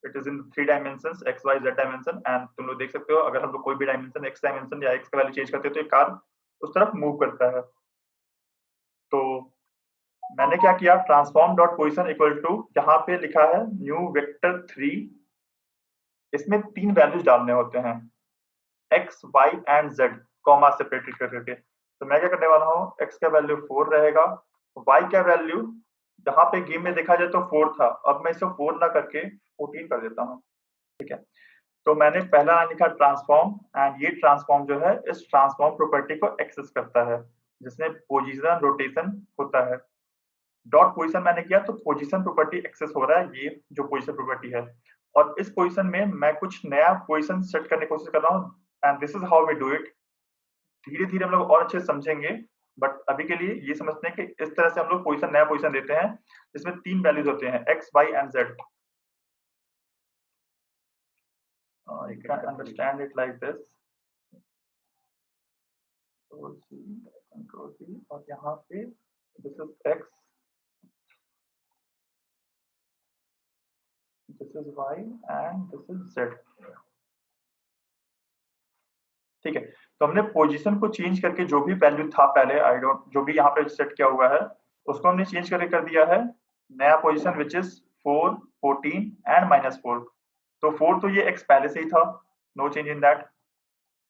It is in 3 dimensions, x y z dimension. And तुम लोग देख सकते हो अगर हम लोग कोई भी डायमेंशन x डायमेंशन या x का वैल्यू चेंज करते हैं तो ये कार उस तरफ मूव करता है। तो मैंने क्या किया, transform dot position equal to, यहाँ पे लिखा है न्यू वेक्टर 3, इसमें 3 वैल्यूज डालने होते हैं x y and z comma separated करके। तो मैं क्या करने वाला हूँ, x का वैल्यू 4 रहेगा, y का वैल्यू जहाँ पे गेम में देखा जाए तो 4 था, अब मैं इसे 4 ना करके 14 कर देता हूँ। ठीक है, तो मैंने पहला लिखा ट्रांसफॉर्म, एंड ये ट्रांसफॉर्म जो है इस ट्रांसफॉर्म प्रॉपर्टी को एक्सेस करता है जिसमें पोजीशन रोटेशन होता है। डॉट पोजीशन मैंने किया तो पोजीशन प्रॉपर्टी एक्सेस हो रहा है, ये जो पोजीशन प्रॉपर्टी है, और इस पोजीशन में मैं कुछ नया पोजीशन सेट करने की कोशिश कर रहा हूँ, and this is how we do it. धीरे धीरे हम लोग और अच्छे से समझेंगे, बट अभी के लिए ये समझते हैं कि इस तरह से हम लोग पोजीशन, नया पोजीशन देते हैं जिसमें 3 वैल्यूज होते हैं x y and z। You can understand it like this, Control C, और यहाँ पे this is x, this is y and this is z। ठीक है, तो हमने पोजीशन को चेंज करके जो भी वैल्यू था पहले, जो भी यहाँ पे सेट किया हुआ है उसको हमने चेंज करके कर दिया है नया पोजीशन विच इज 4 14 एंड -4। तो 4 तो ये x पहले से ही था, नो चेंज इन दैट।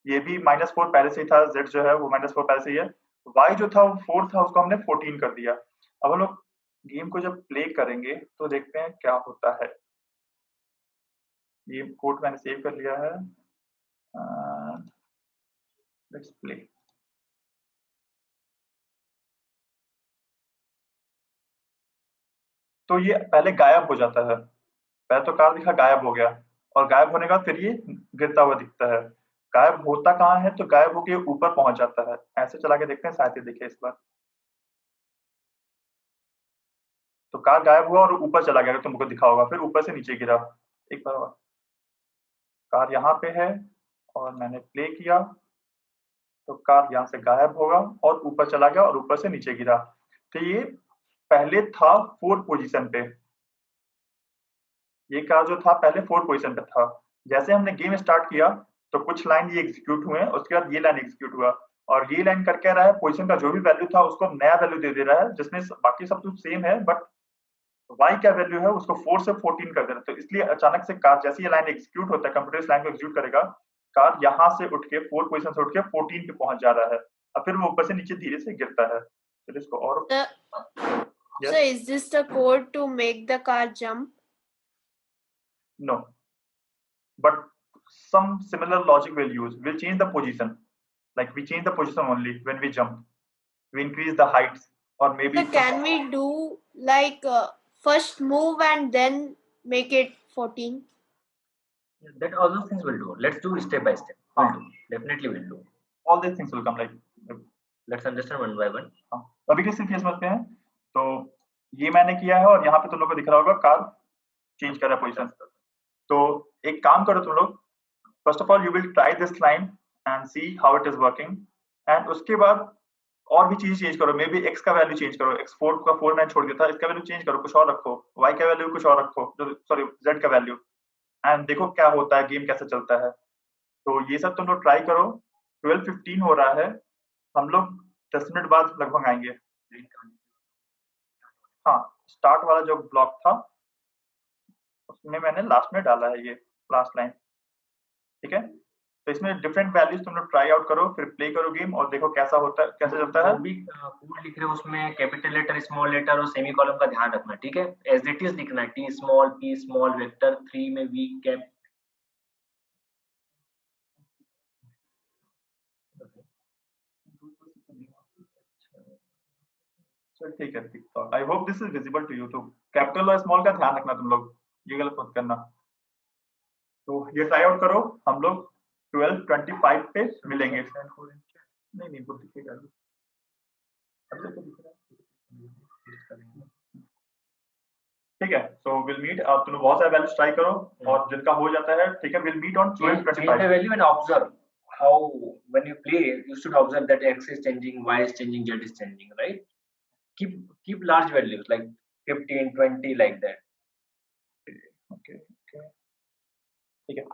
ये भी -4 पहले से ही था, z जो है वो -4 पहले से ही है। y जो था वो 4 था, उसको हमने 14 कर दिया। अब हम लोग गेम को जब प्ले करेंगे तो देखते हैं क्या होता है। ये कोड मैंने सेव कर लिया है, लेट्स प्ले। तो ये पहले गायब हो जाता है, पहले तो कार दिखा गायब हो गया, और गायब होने का फिर ये गिरता हुआ दिखता है। गायब होता कहाँ है, तो गायब होके ऊपर पहुंच जाता है। ऐसे चला के देखते हैं, शायद ये दिखे इस बार। तो कार गायब हुआ और ऊपर चला गया, तुमको दिखा होगा, फिर ऊपर से नीचे गिरा। एक बार और, कार यहाँ पे है और मैंने प्ले किया तो कार यहाँ से गायब होगा और ऊपर चला गया और ऊपर से नीचे गिरा। तो ये पहले था 4 पोजीशन पे, ये कार जो था पहले 4 पोजीशन पे था। जैसे हमने गेम स्टार्ट किया तो कुछ लाइन ये एग्जीक्यूट हुए, उसके बाद ये लाइन एग्जीक्यूट हुआ, और ये लाइन कर कह रहा है पोजीशन का जो भी वैल्यू था उसको नया वैल्यू दे रहा है, जिसमें बाकी सब तो सेम है, बट y क्या वैल्यू है उसको 4 से 14 कर दे रहा है। तो इसलिए अचानक से कार जैसे ये लाइन एग्जीक्यूट होता है, कंप्यूटर इस लाइन को एग्जीक्यूट करेगा, कार यहाँ से उठ के 4 पोजीशन से उठ के 14 पे पहुंच जा रहा है, और फिर वो ऊपर से नीचे धीरे से गिरता है। तो इसको और So is this the code to make the car jump? No, but some similar logic we'll use. We'll change the position, like we change the position only when we jump. We increase the heights, or maybe. So can we do like first move and then make it 14? That all those things we'll do. Let's do step by step. We'll do. Definitely we'll do. All these things will come like. Let's understand one by one. अभी के सिर्फ ये समझते हैं। तो ये मैंने किया है और यहाँ पे तुम लोग को दिख रहा होगा कार चेंज कर रहा है पोजीशन। तो एक काम करो तुम लोग, first of all you will try this line and see how it is working, and उसके बाद और भी चीज चेंज करो। मे बी x का वैल्यू चेंज करो, x4 का 4 मैंने छोड़ दिया था, इसका वैल्यू चेंज करो, कुछ और रखो, y का वैल्यू कुछ और रखो, सॉरी z का वैल्यू, एंड देखो क्या होता है, गेम कैसे चलता है। तो ये सब तुम लोग ट्राई करो। 12:15 हो रहा है, हम लोग 10 मिनट बाद लगभग आएंगे। हाँ, स्टार्ट वाला जो ब्लॉक था उसमें मैंने लास्ट में डाला है, ये लास्ट लाइन, ठीक है। तो इसमें डिफरेंट वैल्यूज तुम लोग ट्राई आउट करो, फिर प्ले करो गेम और देखो कैसा होता है, कैसे चलता है। जो भी कोड लिख रहे हो उसमें कैपिटल लेटर, स्मॉल लेटर और सेमी कॉलम का ध्यान रखना, ठीक है। एज इट इज लिखना है, T small, P small, vector 3 में वी कैप। चल ठीक है, ठीक। तो I hope this is visible to you. तो कैपिटल और स्मॉल का ध्यान रखना तुम लोग, ये गलत मत करना। तो ये ट्राई आउट करो, हम लोग 12:25 पे मिलेंगे। नहीं नहीं, वो दिखेगा अभी, अभी तो दिख रहा है। ठीक है, सो विल मीट। अब तुम बहुत सारे वैल्यूज ट्राई करो और जिनका हो जाता है, ठीक है, will meet on Change the 12:25। value and observe how when you play you should observe that x is changing, y is changing, z is changing, right? Keep large values like 15, 20 like that. Okay okay, ठीक है।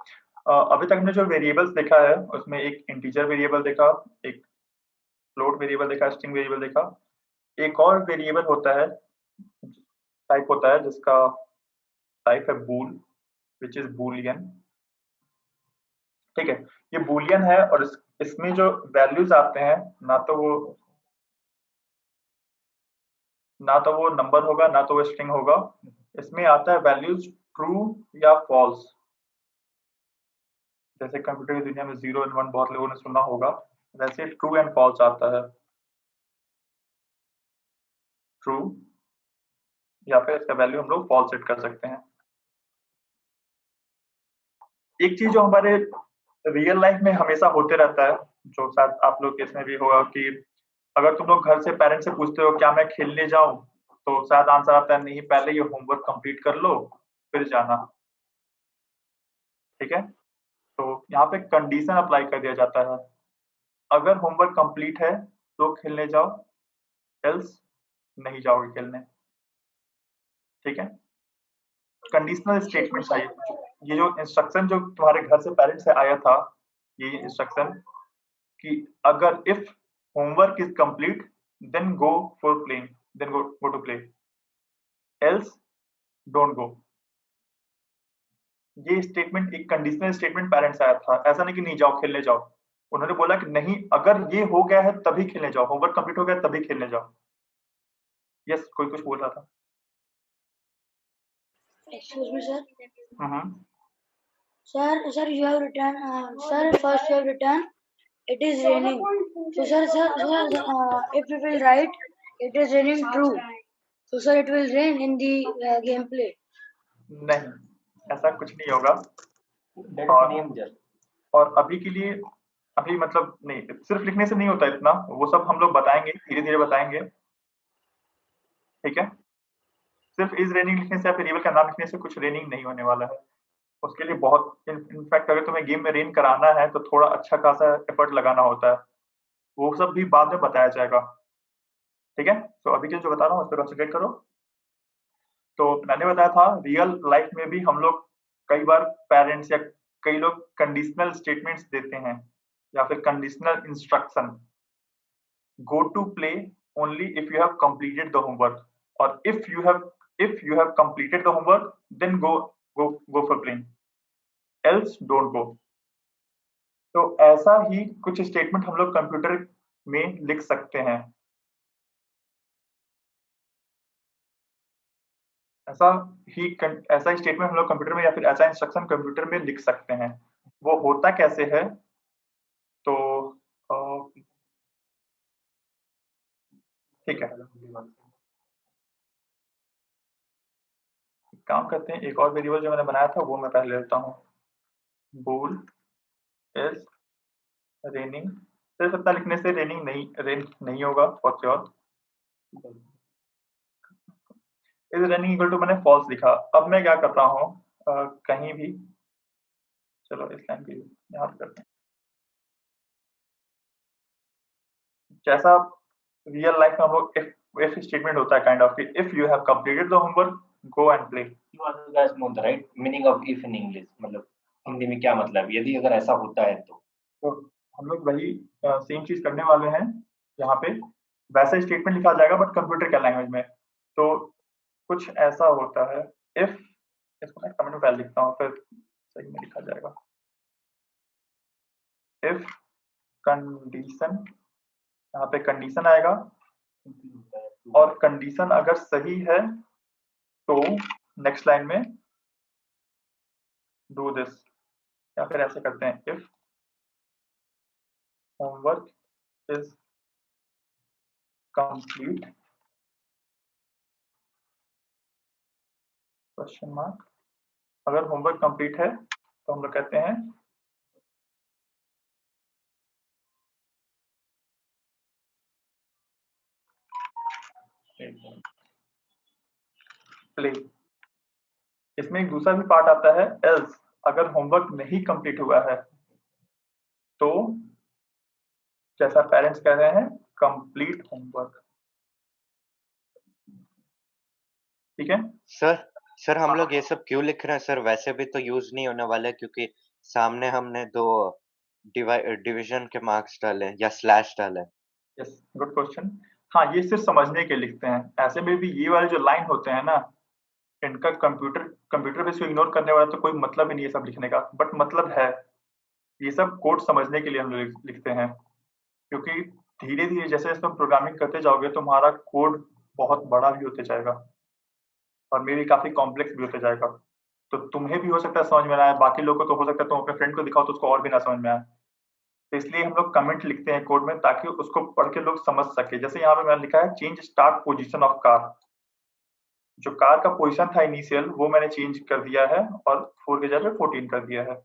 अभी तक हमने जो variables देखा है उसमें एक इंटीजर वेरिएबल देखा, एक फ्लोट वेरिएबल देखा, स्ट्रिंग वेरिएबल देखा। एक और वेरिएबल होता है, टाइप होता है, जिसका टाइप है बूल, विच इज बूलियन, ठीक है। ये बूलियन है और इसमें जो वैल्यूज आते हैं ना तो वो नंबर होगा ना तो वो स्ट्रिंग होगा। इसमें आता है वैल्यूज ट्रू या फॉल्स। जैसे कंप्यूटर की दुनिया में 0 और 1 बहुत लोगों ने सुना होगा, वैसे ट्रू एंड फॉल्स आता है। ट्रू या फिर इसका वैल्यू हम लोग फॉल्स सेट कर सकते हैं। एक चीज जो हमारे रियल लाइफ में हमेशा होते रहता है, जो शायद आप लोग के इसमें भी होगा, कि अगर तुम लोग घर से पेरेंट्स से पूछते हो क्या मैं खेलने जाऊं, तो शायद आंसर आता है नहीं, पहले ये होमवर्क कंप्लीट कर लो फिर जाना, ठीक है। तो यहाँ पे कंडीशन अप्लाई कर दिया जाता है, अगर होमवर्क कंप्लीट है तो खेलने जाओ, एल्स नहीं जाओगे खेलने, ठीक है। कंडीशनल स्टेटमेंट चाहिए। ये जो इंस्ट्रक्शन जो तुम्हारे घर से पेरेंट्स से आया था, ये इंस्ट्रक्शन कि अगर if homework is complete then go for playing, then go to play, else don't go. ये स्टेटमेंट एक कंडीशनल स्टेटमेंट पेरेंट्स आया था, ऐसा नहीं कि नहीं जाओ खेलने जाओ। उन्होंने बोला कि नहीं, अगर ये हो गया है तभी खेलने जाओ, होमवर्क कंप्लीट हो गया तभी खेलने जाओ। यस, कोई कुछ बोल रहा था। Excuse me, sir. Hmm, Sir, you have written. Sir, first you have written. It is raining. So, sir, if we will write, it is raining true. So, sir, it will rain in the gameplay. नहीं, ऐसा कुछ नहीं होगा। That is name just. और अभी के लिए, अभी मतलब नहीं, सिर्फ लिखने से नहीं होता इतना, वो सब हम लोग बताएंगे, धीरे धीरे बताएंगे, ठीक है। सिर्फ इज रेनिंग लिखने से या फिर वेरिएबल का नाम लिखने से कुछ रेनिंग नहीं होने वाला है। उसके लिए बहुत, इनफैक्ट अगर तुम्हें गेम में रेन कराना है तो थोड़ा अच्छा खासा एफर्ट लगाना होता है, वो सब भी बाद में बताया जाएगा, ठीक है। तो अभी के जो बता रहा हूँ उस पर कॉन्सेंट्रेट करो। तो मैंने बताया था रियल लाइफ में भी हम लोग कई बार पेरेंट्स या कई लोग कंडीशनल स्टेटमेंट्स देते हैं या फिर conditional instruction, go to play only if you have completed the homework, और if you have completed the homework then go for playing, else don't go. तो ऐसा ही कुछ स्टेटमेंट हम लोग कंप्यूटर में लिख सकते हैं। ऐसा ही स्टेटमेंट हम लोग कंप्यूटर में या फिर ऐसा इंस्ट्रक्शन कंप्यूटर में लिख सकते हैं। वो होता कैसे है, तो ठीक है, काम करते हैं। एक और वेरिएबल जो मैंने बनाया था वो मैं पहले लेता हूँ, बूल इज रेनिंग। सिर्फ इतना लिखने से रेन नहीं होगा for sure. Is running equal to मैंने फॉल्स लिखा। अब मैं क्या कर रहा हूँ, कहीं भी, चलो इस लाइन की यहाँ पे करते हैं, जैसा रियल लाइफ में हम लोग इफ स्टेटमेंट होता है kind of, if you have completed the homework go and play. You also guys know the right meaning of if in English, मतलब हिंदी में क्या मतलब, यदि अगर ऐसा होता है तो हम लोग वही सेम चीज करने वाले हैं यहाँ पे। वैसे स्टेटमेंट लिखा जाएगा बट कंप्यूटर के लैंग्वेज में। तो कुछ ऐसा होता है, इफ, इसको मैं कमेंट में पहले लिखता हूँ फिर सही में लिखा जाएगा। इफ कंडीशन, यहाँ पे कंडीशन आएगा और कंडीशन अगर सही है तो नेक्स्ट लाइन में डू दिस, या फिर ऐसे करते हैं, if homework is complete question mark. अगर होमवर्क कंप्लीट है तो हम लोग कहते हैं प्ले। इसमें एक दूसरा भी पार्ट आता है, एल्स, अगर होमवर्क नहीं कंप्लीट हुआ है तो जैसा पेरेंट्स कह रहे हैं कंप्लीट होमवर्क। ठीक है सर हम लोग ये सब क्यों लिख रहे हैं सर? वैसे भी तो यूज नहीं होने वाला है, क्योंकि सामने हमने 2 डिवीजन के मार्क्स डाले या स्लैश डाले। Yes, good question. हाँ, ये सिर्फ समझने के लिखते हैं। ऐसे में भी ये वाले जो लाइन होते हैं ना, इनका कंप्यूटर पे इसको इग्नोर करने वाला तो कोई मतलब ही नहीं है सब लिखने का, बट मतलब है। ये सब कोड समझने के लिए हम लोग लिखते हैं, क्योंकि धीरे धीरे जैसे इसमें प्रोग्रामिंग करते जाओगे तुम्हारा कोड बहुत बड़ा भी होते जाएगा और मे भी काफी कॉम्प्लेक्स भी होते जाएगा। तो तुम्हें भी हो सकता है समझ में ना आए, बाकी लोगों को तो हो सकता है तुम अपने फ्रेंड को दिखाओ तो उसको और भी ना समझ में आए। तो इसलिए हम लोग कमेंट लिखते हैं कोड में ताकि उसको पढ़ के लोग समझ सके। जैसे यहाँ पे मैंने लिखा है change start position of car. जो कार का पोजीशन था इनिशियल वो मैंने चेंज कर दिया है और 4 की जगह 14 कर दिया है।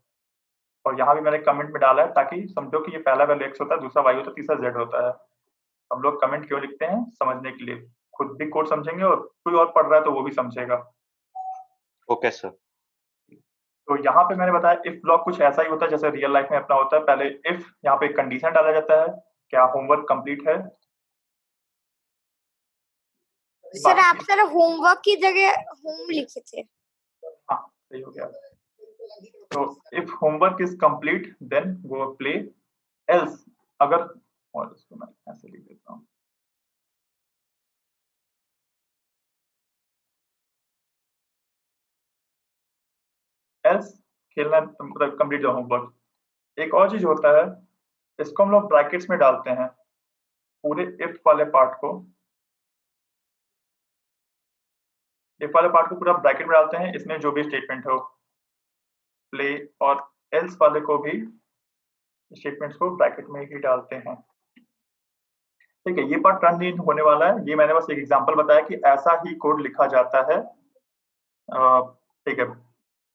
और यहाँ भी मैंने कमेंट में डाला है ताकि समझो कि ये पहला वैल्यू x होता है, दूसरा y होता है, तीसरा z होता है। हम लोग कमेंट क्यों लिखते हैं? समझने के लिए। खुद भी कोड समझेंगे और कोई और पढ़ रहा है तो वो भी समझेगा। Okay sir. तो यहाँ पे मैंने बताया इफ ब्लॉक कुछ ऐसा ही होता है जैसे रियल लाइफ में अपना होता है। पहले इफ, यहाँ पे कंडीशन डाला जाता है, क्या होमवर्क कंप्लीट है। सर आप सर होमवर्क की जगह होम लिखे थे। हाँ, सही हो गया। तो if homework is complete then go play, else अगर, और इसको मैं ऐसे लिख देता हूँ, एल्स खेलना मतलब कंप्लीट द होमवर्क। एक और चीज होता है, इसको हम लोग ब्रैकेट्स में डालते हैं, पूरे इफ वाले पार्ट को, इफ वाले पार्ट को पूरा ब्रैकेट में डालते हैं। इसमें जो भी स्टेटमेंट हो, प्ले और एल्स वाले को भी स्टेटमेंट्स को ब्रैकेट में ही डालते हैं। ठीक है, ये पार्ट रन नहीं होने वाला है, ये मैंने बस एक एग्जांपल बताया कि ऐसा ही कोड लिखा जाता है। ठीक है,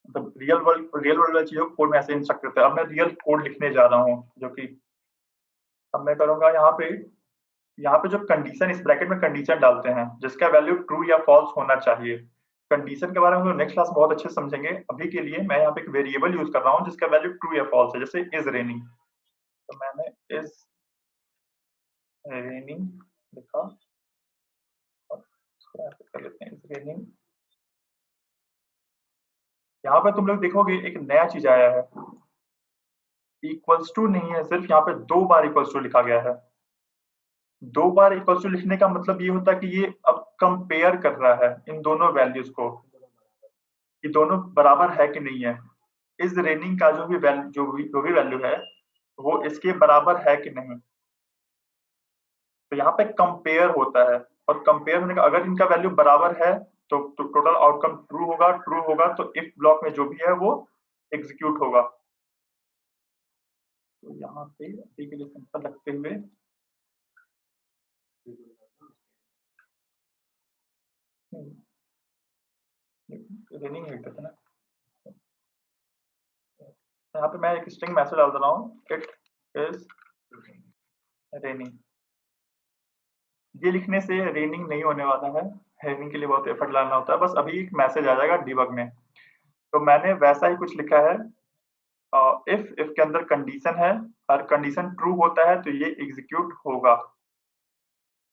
मतलब रियल वर्ल्ड वाली चीजों को कोड में ऐसे इंस्ट्रक्ट करते हैं। अब मैं रियल कोड लिखने जा रहा हूँ, जो कि अब मैं करूंगा यहाँ पे जो कंडीशन, इस ब्रैकेट में कंडीशन डालते हैं जिसका वैल्यू ट्रू या फॉल्स होना चाहिए। कंडीशन के बारे में हम लोग नेक्स्ट क्लास में बहुत अच्छे से समझेंगे। अभी के लिए मैं यहाँ पे एक वेरिएबल यूज कर रहा हूँ जिसका वैल्यू ट्रू या फॉल्स है, जैसे इज रेनिंग। तो मैंने इज रेनिंग लिखा और इसको ऐसे कर लेते हैं, इज रेनिंग। यहाँ पे तुम लोग देखोगे एक नया चीज आया है, इक्वल्स टू नहीं है, सिर्फ यहाँ पे 2 बार इक्वल्स टू लिखा गया है। 2 बार इक्वल्स टू लिखने का मतलब ये होता है कि ये अब कंपेयर कर रहा है इन दोनों वैल्यूज को, ये दोनों बराबर है कि नहीं है। इस रेनिंग का जो भी वैल्यू है वो इसके बराबर है कि नहीं। तो यहाँ पे कंपेयर होता है, और कंपेयर होने का अगर इनका वैल्यू बराबर है तो टोटल आउटकम ट्रू होगा तो इफ ब्लॉक में जो भी है वो एग्जीक्यूट होगा। तो यहाँ पे अभी के लिए सिंपल रखते हुए रेनिंग लिख देते ना, यहाँ पे मैं एक स्ट्रिंग मैसेज डाल दे रहा हूँ, इट इज रेनिंग। ये लिखने से रेनिंग नहीं होने वाला है, रेनिंग के लिए बहुत एफर्ट डालना होता है। बस अभी एक मैसेज आ जाएगा डिबग में। तो मैंने वैसा ही कुछ लिखा है, इफ के अंदर कंडीशन है और कंडीशन ट्रू होता है तो ये एग्जीक्यूट होगा।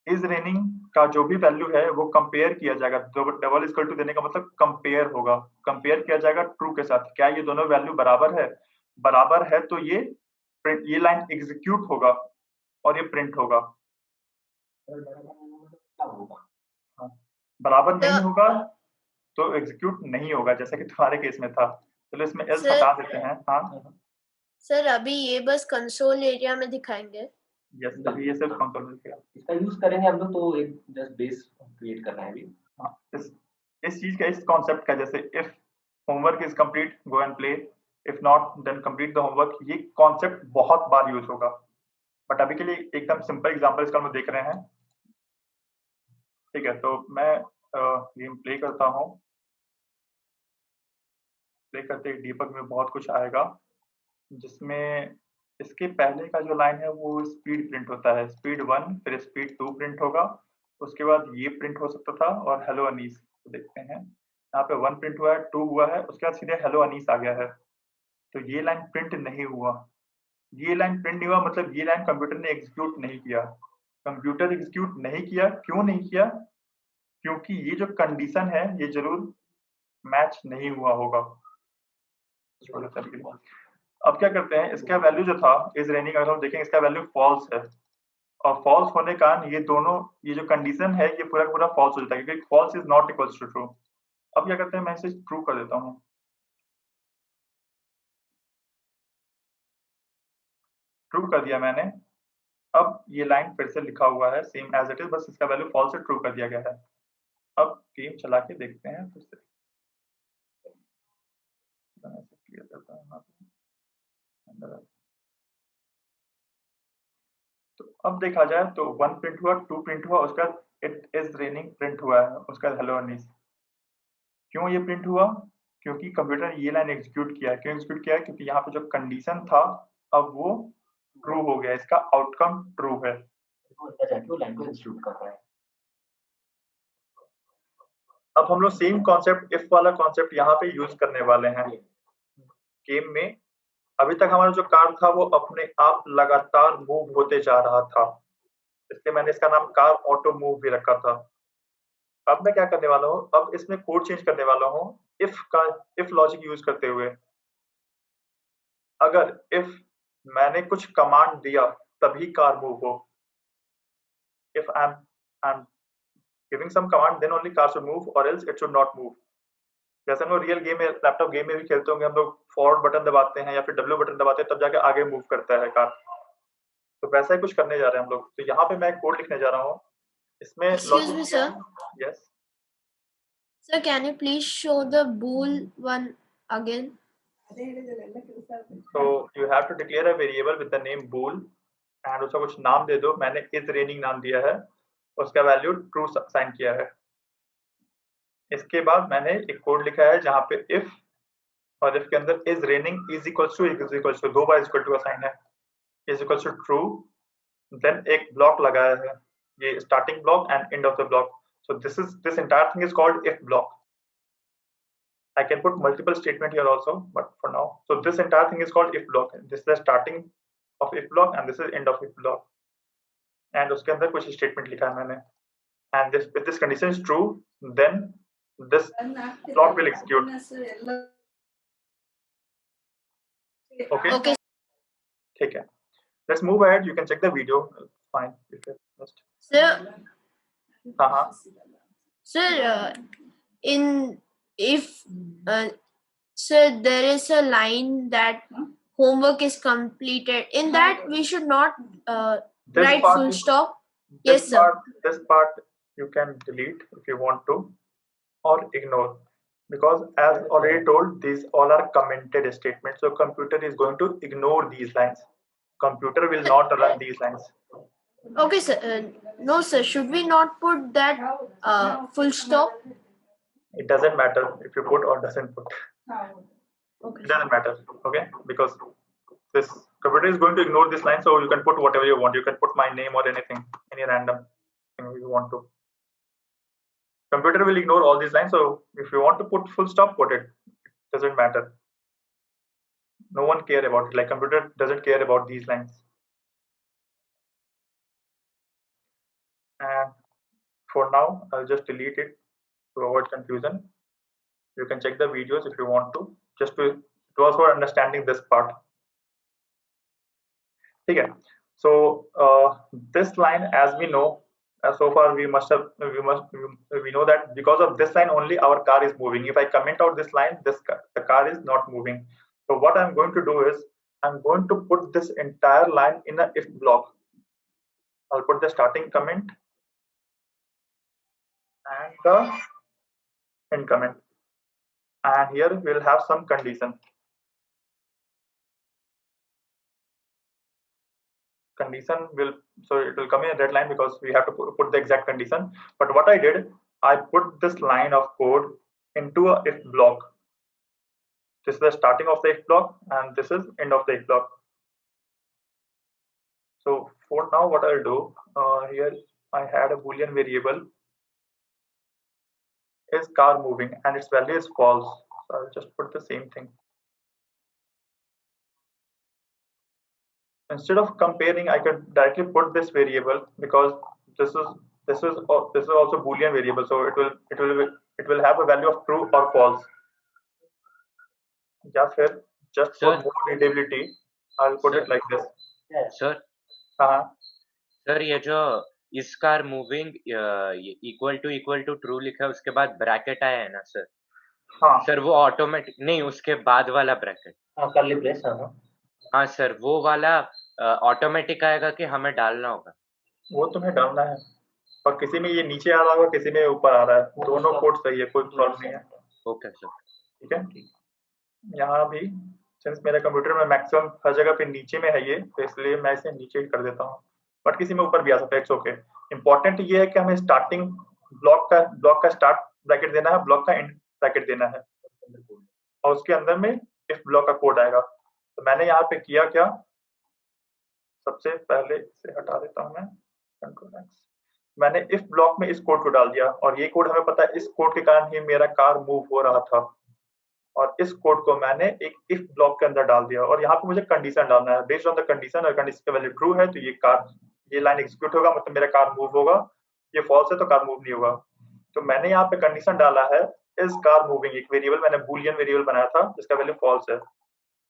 इज रेनिंग का जो भी वैल्यू है वो कंपेयर किया जाएगा, डबल इक्वल टू देने का मतलब कंपेयर होगा, कंपेयर किया जाएगा ट्रू के साथ। क्या ये दोनों वैल्यू बराबर है? बराबर है तो ये लाइन एग्जीक्यूट होगा और ये प्रिंट होगा। हाँ, बराबर नहीं Sir, होगा तो एग्जीक्यूट नहीं होगा, जैसा कि तुम्हारे केस में था। चलो इसमें एल्स Sir. हटा देते हैं। हाँ सर अभी ये बस कंसोल एरिया में दिखाएंगे। यस, अभी ये सिर्फ कंसोल में दिखेगा। इसका यूज करेंगे हम लोग, तो एक जस्ट बेस क्रिएट करना है अभी। हाँ, इस चीज का, इस कॉन्सेप्ट का, जैसे if homework is complete go and play, if not then complete the homework, ये कॉन्सेप्ट बहुत बार यूज होगा, बट अभी के लिए एकदम सिंपल एग्जांपल इसका हम देख रहे हैं। ठीक है, तो मैं गेम प्ले करता हूँ। प्ले करते ही डीबग में बहुत कुछ आएगा, जिसमें इसके पहले का जो लाइन है वो स्पीड प्रिंट होता है, स्पीड 1 फिर स्पीड 2 प्रिंट होगा, उसके बाद ये प्रिंट हो सकता था और हेलो अनीस। तो देखते हैं यहाँ पे 1 प्रिंट हुआ है, 2 हुआ है, उसके बाद सीधे हेलो अनीस आ गया है। तो ये लाइन प्रिंट नहीं हुआ, ये लाइन प्रिंट नहीं हुआ, मतलब ये लाइन कंप्यूटर ने एग्जीक्यूट नहीं किया। कंप्यूटर एग्जीक्यूट नहीं किया, क्यों नहीं किया? क्योंकि ये जो कंडीशन है ये जरूर मैच नहीं हुआ होगा। अब क्या करते हैं, इसका वैल्यू जो था इज रेनिंग, अगर हम देखें इसका वैल्यू फॉल्स है, और फॉल्स होने का ये दोनों, ये जो कंडीशन है ये पूरा का पूरा फॉल्स हो जाता है, क्योंकि false is not equals to true. अब क्या करते हैं, मैं इसे ट्रू कर देता हूँ। ट्रू कर दिया मैंने। अब ये लाइन फिर से लिखा हुआ है सेम एज इट इज, बस इसका वैल्यू फॉल्स से ट्रू कर दिया गया है। अब गेम चला के देखते हैं फिर से। क्लियर करता हूँ यहाँ पे। तो अब देखा जाए तो 1 प्रिंट हुआ, 2 प्रिंट हुआ, उसका इट इज रेनिंग प्रिंट हुआ है, उसका हेलो अनीस। क्यों ये प्रिंट हुआ? क्योंकि कंप्यूटर ने ये लाइन एग्जीक्यूट किया है। क्यों एग्जीक्यूट किया है? क्योंकि यहाँ पे जो कंडीशन था अब वो ट्रू हो गया, इसका आउटकम ट्रू है। जाके वो लाइन को एग्जीक्यूट कर रहा है। अब हम लोग सेम कॉन्सेप्ट, इफ वाला कॉन्सेप्ट यहाँ पे यूज करने वाले हैं गेम में। अभी तक हमारा जो कार था वो अपने आप लगातार मूव होते जा रहा था, इसलिए मैंने इसका नाम कार ऑटो मूव भी रखा था। अब मैं क्या करने वाला हूँ, अब इसमें कोड चेंज करने वाला हूँ इफ लॉजिक यूज करते हुए। अगर इफ मैंने कुछ कमांड दिया तभी कार मूव हो, if I'm giving some command then only car should move or else it should not move। जैसे हम लोग रियल गेम में, लैपटॉप गेम में भी खेलते होंगे, हम लोग फॉरवर्ड बटन दबाते हैं या फिर डब्ल्यू बटन दबाते हैं तब जाके आगे मूव करता है कार। तो वैसा ही कुछ करने जा रहे हैं हम लोग। तो यहाँ पे मैं कोड लिखने जा रहा हूँ, इसमें Excuse me, sir. Yes Sir, can you please show the bool one again? So you have to declare a variable with the name bool and उसका कुछ नाम दे दो। मैंने is raining नाम दिया है, उसका वैल्यू ट्रू साइन किया है। इसके बाद मैंने एक कोड लिखा है जहाँ पे if, और if के अंदर is raining is equals to दो बार इक्वल टू का साइन है, is equals to true, then एक ब्लॉक लगाया है, ये starting block and end of the block. So this entire thing is called if block. I can put multiple statement here also, but for now, so this entire thing is called if block. This is the starting of if block and this is end of if block. And उसके अंदर कुछ statement लिखा है मैंने, and this if this condition is true, then this block will execute. Okay. Okay, ठीक है. Let's move ahead. You can check the video. Fine. If you're missed. sir. हाँ. Sir, sir, there is a line that homework is completed. In that, we should not write full stop. Yes, sir. This part you can delete if you want to, or ignore, because as already told, these all are commented statements. So computer is going to ignore these lines. Computer will not run these lines. Okay, sir. No, sir. Should we not put that full stop? It doesn't matter if you put or doesn't put. Okay. It doesn't matter, okay? Because this computer is going to ignore this line, so you can put whatever you want. You can put my name or anything, any random thing you want to. Computer will ignore all these lines, so if you want to put full stop, put it. It doesn't matter. No one care about it. Like computer doesn't care about these lines. And for now, I'll just delete it to avoid confusion. You can check the videos if you want to, just to it was for understanding this part. Okay. So this line, as we know, So far we know that because of this line only our car is moving. If I comment out this line, the car is not moving. So what I'm going to do is I'm going to put this entire line in a if block. I'll put the starting comment and the end comment, and here we'll have some condition. Condition will, so it will come in a red line because we have to put the exact condition. But what I did, I put this line of code into a if block. This is the starting of the if block and this is end of the if block. So for now what I'll do, here I had a boolean variable is car moving and its value is false. So I'll just put the same thing. Instead of comparing, I could directly put this variable because this is also boolean variable, so it will have a value of true or false. या फिर just for more readability I'll put it like this. Sir हाँ sir ये जो इस car moving equal to true लिखा है उसके बाद ब्रैकेट आया है ना सर? हाँ सर वो ऑटोमेटिक नहीं, उसके बाद वाला ब्रैकेट कर्ली ब्रेस. हाँ सर, वो वाला ऑटोमेटिक आएगा कि हमें डालना होगा? वो तुम्हें डालना है, और किसी में ये नीचे आ रहा होगा, किसी में ऊपर आ रहा है, दोनों कोड सही है, कोई प्रॉब्लम नहीं है. ओके सर, ठीक है. यहाँ भी सिंस मेरे कंप्यूटर में मैक्सिमम हर जगह पे नीचे में है ये, तो इसलिए मैं इसे नीचे ही कर देता हूँ, बट किसी में ऊपर भी आ सकता है, इट्स ओके. इम्पोर्टेंट ये है कि हमें स्टार्टिंग ब्लॉक का स्टार्ट ब्रैकेट देना है, ब्लॉक का एंड ब्रैकेट देना है, और उसके अंदर में इफ ब्लॉक का कोड आएगा. तो मैंने यहाँ पे किया क्या, सबसे पहले इसे हटा देता हूँ मैं, कंट्रोल एक्स. मैंने इफ ब्लॉक में इस कोड को डाल दिया, और ये कोड हमें पता है इस कोड के कारण ही मेरा कार मूव हो रहा था, और इस कोड को मैंने एक इफ ब्लॉक के अंदर डाल दिया, और यहाँ पे मुझे कंडीशन डालना है. बेस्ड ऑन द कंडीशन, और कंडीशन का वैल्यू ट्रू है तो ये लाइन एग्जीक्यूट होगा, मतलब मेरा कार मूव होगा. ये फॉल्स है तो कार मूव नहीं होगा. तो मैंने यहाँ पे कंडीशन डाला है इज कार मूविंग, एक वेरिएबल मैंने बूलियन वेरिएबल बनाया था जिसका वैल्यू फॉल्स है,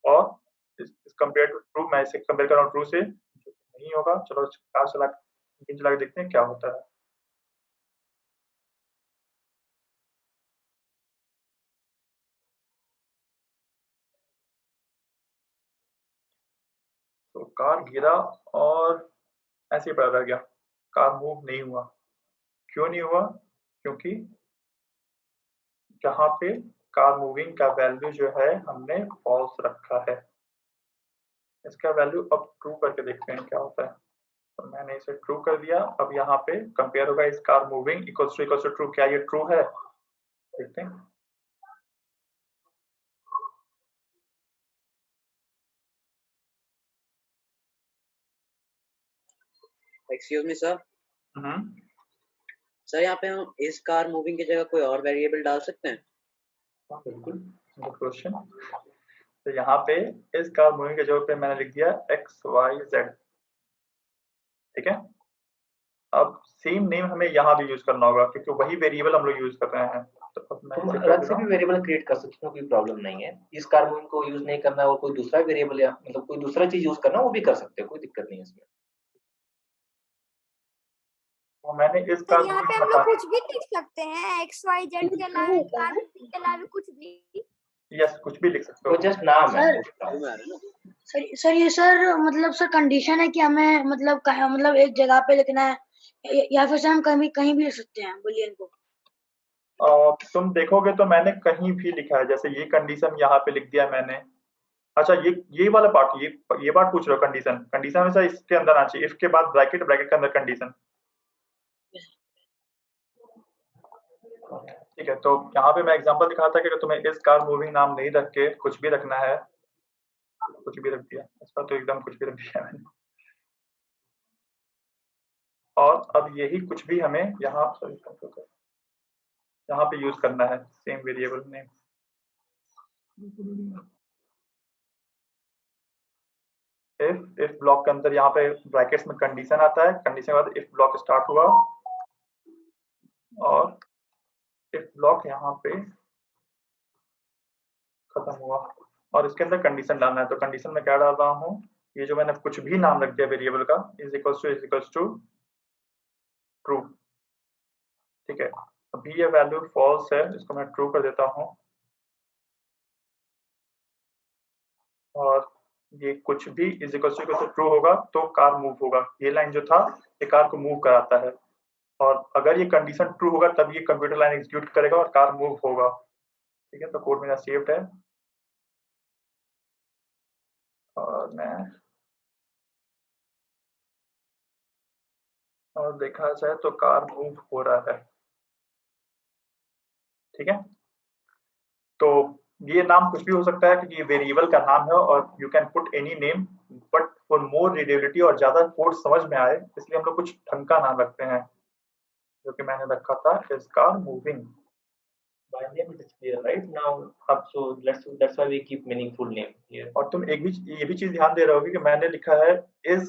और इस कंपेयर टू ट्रू मैं इसे कंपेयर कर रहा हूँ ट्रू से, नहीं होगा. चलो कार चला के देखते हैं क्या होता है. तो कार गिरा और ऐसे ही पड़ा रह गया, कार मूव नहीं हुआ. क्यों नहीं हुआ? क्योंकि यहाँ पे कार मूविंग का वैल्यू जो है हमने फॉल्स रखा है. इसका वैल्यू अब ट्रू करके देखते हैं क्या होता है. तो मैंने इसे ट्रू कर दिया. अब यहाँ पे कंपेयर होगा इस car moving equals to true. क्या ये ट्रू है? देखते हैं. Excuse me sir. सर यहाँ पे हम इस कार मूविंग की जगह कोई और वेरिएबल डाल सकते हैं? हाँ बिल्कुल, गुड क्वेश्चन. तो यहाँ पे इस कार मूविंग के जगह पे मैंने लिख दिया XYZ. ठीक है. अब सेम नेम हमें यहाँ भी यूज करना होगा क्योंकि वही वेरिएबल हम लोग यूज कर रहे हैं. तो अब मैं तुम अलग से भी वेरिएबल क्रिएट कर सकते हो, कोई प्रॉब्लम नहीं है. इस कार मूविंग को यूज नहीं करना और कोई दूसरा वेरिएबल या मतलब कोई दूसरा चीज यूज करना वो भी कर सकते हो, कोई दिक्कत नहीं है इसमें. तो मैंने इस तो कार यहाँ पे हम लोग कुछ भी लिख सकते हैं, XYZ के अलावा कार मूविंग के अलावा कुछ भी. यस, कुछ भी लिख सकते वो हो. जस्ट नाम है. सर ये सर मतलब सर कंडीशन है कि हमें मतलब एक जगह पे लिखना है, या फिर सर हम कहीं भी लिख सकते हैं बुलियन को? तुम देखोगे तो मैंने कहीं भी लिखा है, जैसे ये कंडीशन यहाँ पे लिख दिया मैंने. अच्छा, ये वाला पार्ट, ये पार्ट पूछ रहे हो. कंडीशन हमेशा इसके अंदर आना चाहिए, इफ के बाद ब्रैकेट के अंदर कंडीशन. ठीक है. तो यहाँ पे मैं एग्जांपल दिखा था कि अगर तुम्हें इस कार मूविंग नाम नहीं रख के कुछ भी रखना है, कुछ भी रख दिया. इसका तो एकदम कुछ भी रख दिया मैंने. और अब यही कुछ भी हमें यहाँ पे यूज करना है, same variable name. If block के अंदर यहाँ पे ब्रैकेट्स में कंडीशन आता है, कंडीशन के बाद इफ ब्लॉक स्टार्ट हुआ, और इफ ब्लॉक यहाँ पे खत्म हुआ, और इसके अंदर कंडीशन डालना है. तो कंडीशन में क्या डाल रहा हूँ, ये जो मैंने कुछ भी नाम रख दिया वेरिएबल का, इज इक्वल्स टू ट्रू। ठीक है, अभी ये वैल्यू फॉल्स है, इसको मैं ट्रू कर देता हूँ और ये कुछ भी इज इक्वल टू ट्रू होगा तो कार मूव होगा। ये लाइन जो था ये कार को मूव कराता है और अगर ये कंडीशन ट्रू होगा तब ये कंप्यूटर लाइन एग्जीक्यूट करेगा और कार मूव होगा। ठीक है, तो कोड मेरा सेव्ड है और मैं और देखा जाए तो कार मूव हो रहा है। ठीक है, तो ये नाम कुछ भी हो सकता है क्योंकि ये वेरिएबल का नाम है और you can put any name, but for more readability और ज्यादा कोड समझ में आए इसलिए हम लोग कुछ ढंग का नाम रखते हैं, जो कि मैंने रखा था is car moving. By name it is clear right now. So that's why we keep meaningful name here. और तुम ये भी चीज ध्यान दे रहे होगे कि मैंने लिखा है इज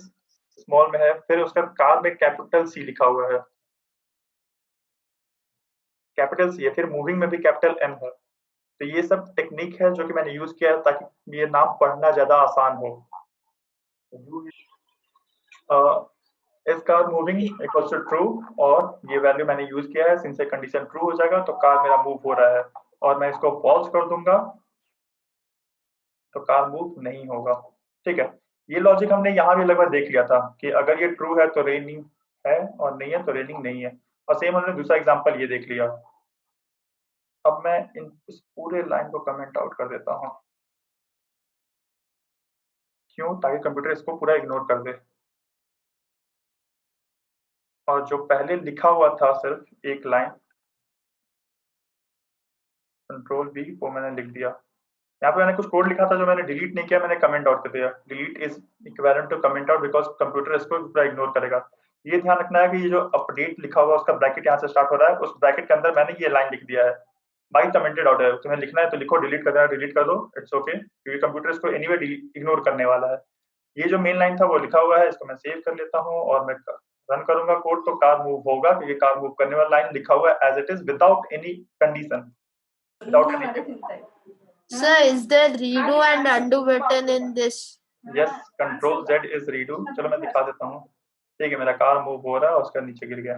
स्मॉल में है, फिर उसका कार में कैपिटल सी लिखा हुआ है, कैपिटल सी है, फिर मूविंग में भी कैपिटल एम है। तो ये सब टेक्निक है जो कि मैंने यूज किया है ताकि ये नाम पढ़ना ज्यादा आसान हो। Is car moving equals to true और ये वैल्यू मैंने यूज किया है, सिंस कंडीशन ट्रू हो जाएगा तो कार मेरा मूव हो रहा है और मैं इसको फॉल्स कर दूंगा तो कार मूव नहीं होगा। ठीक है, ये लॉजिक हमने यहाँ भी लगभग देख लिया था कि अगर ये ट्रू है तो रेनिंग है और नहीं है तो रेनिंग नहीं है, और सेम हमने दूसरा एग्जांपल ये देख लिया। अब मैं इस पूरे लाइन को कमेंट आउट कर देता हूँ, क्यों, ताकि कंप्यूटर इसको पूरा इग्नोर कर दे और जो पहले लिखा हुआ था सिर्फ एक लाइन कंट्रोल बी वो मैंने लिख दिया। यहाँ पे मैंने कुछ कोड लिखा था जो मैंने डिलीट नहीं किया, मैंने कमेंट आउट कर दिया। Delete is equivalent to comment out because computer इसको पूरा इग्नोर करेगा। ये ध्यान रखना है कि ये जो अपडेट लिखा हुआ उसका ब्रैकेट यहाँ से स्टार्ट हो रहा है, उस ब्रैकेट के अंदर मैंने ये लाइन लिख दिया है, बाई कमेंटेड आउट है। तुम्हें लिखना है तो लिखो, डिलीट करना है डिलीट कर दो, इट्स ओके, क्योंकि कंप्यूटर इसको एनीवे इग्नोर करने वाला है। ये जो मेन लाइन था वो लिखा हुआ है, इसको मैं सेव कर लेता हूँ और मैं रन करूंगा कोड तो कार मूव होगा, क्योंकि कार मूव करने वाला लाइन लिखा हुआ है as it is without any condition, without any. Sir, is there redo and undo button in this? Yes, control Z is redo. चलो मैं दिखा देता हूँ। ठीक है, मेरा कार मूव हो रहा है, उसका नीचे गिर गया।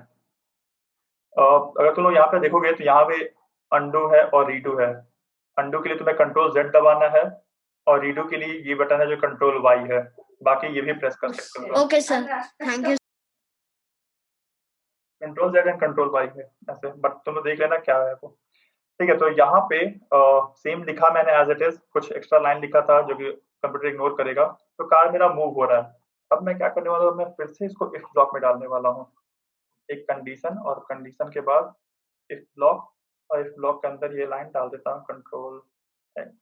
अगर तुम लोग यहाँ पे देखोगे तो यहाँ पे अंडू है और रीडू है। अंडू के लिए तुम्हें कंट्रोल जेड दबाना है और रीडू के लिए ये बटन है जो कंट्रोल वाई है, बाकी ये भी प्रेस कर सकते हो। Okay, sir. Thank you. Control Z and control Y है ऐसे, बट तुम लोग देख लेना क्या है वो। ठीक है, तो यहाँ पे सेम लिखा मैंने एज इट इज, कुछ एक्स्ट्रा लाइन लिखा था जो कि कंप्यूटर इग्नोर करेगा, तो कार मेरा मूव हो रहा है। अब मैं क्या करने वाला हूँ, मैं फिर से इसको इफ ब्लॉक में डालने वाला हूँ, एक कंडीशन और कंडीशन के बाद इफ ब्लॉक, और इफ ब्लॉक के अंदर ये लाइन डाल देता हूँ कंट्रोल एक्स,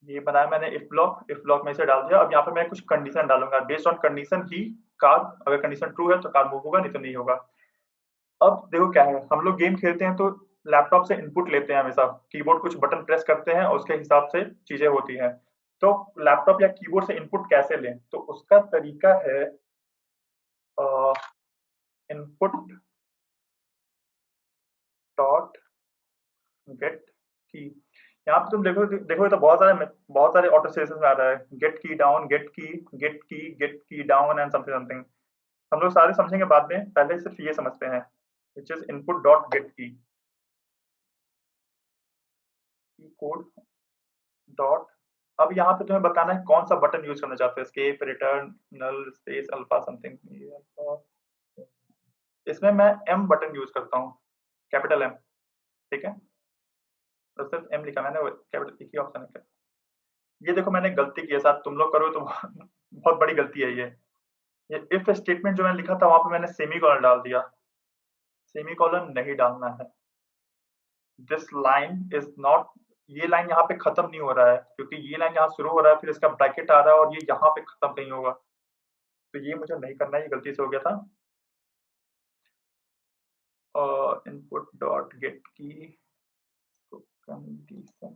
ये बनाया मैंने इफ ब्लॉक में इसे डाल दिया। अब यहाँ पे मैं कुछ कंडीशन डालूंगा, based on condition he car, अगर कंडीशन ट्रू है तो कार मूव होगा, नहीं तो नहीं होगा। अब देखो क्या है, हम लोग गेम खेलते हैं तो लैपटॉप से इनपुट लेते हैं हमेशा, कीबोर्ड कुछ बटन प्रेस करते हैं और उसके हिसाब से चीजें होती हैं। तो लैपटॉप या कीबोर्ड से इनपुट कैसे लें, तो उसका तरीका है इनपुट डॉट गेट की। यहाँ पे तुम देखो तो बहुत सारे ऑटो स्टेशन में आ रहा है, गेट की डाउन, गेट की डाउन एंड समथिंग समथिंग। हम लोग सारे समझेंगे बाद में, पहले सिर्फ ये समझते हैं, which is input dot get key code dot. अब यहाँ पे तुम्हें बताना है कौन सा बटन यूज करना चाहते हो, एस्केप, रिटर्न, नल, स्पेस, अल्फा समथिंग। इसमें मैं एम बटन यूज करता हूँ, कैपिटल एम। ठीक है, तो सिर्फ एम लिखा मैंने, कैपिटल एक ही ऑप्शन है। ये देखो मैंने गलती की है, साथ तुम लोग करो तो बहुत बड़ी गलती है ये इफ स्टेटमेंट जो मैंने लिखा था वहां पे मैंने सेमीकोलन डाल दिया, सेमीकोलन नहीं डालना है। दिस लाइन इज नॉट, ये लाइन यहाँ पे खत्म नहीं हो रहा है, क्योंकि ये लाइन यहाँ शुरू हो रहा है, फिर इसका ब्रैकेट आ रहा है और ये यहाँ पे खत्म नहीं होगा, तो ये मुझे नहीं करना है, ये गलती से हो गया था। इनपुट डॉट गेट की कंडीशन,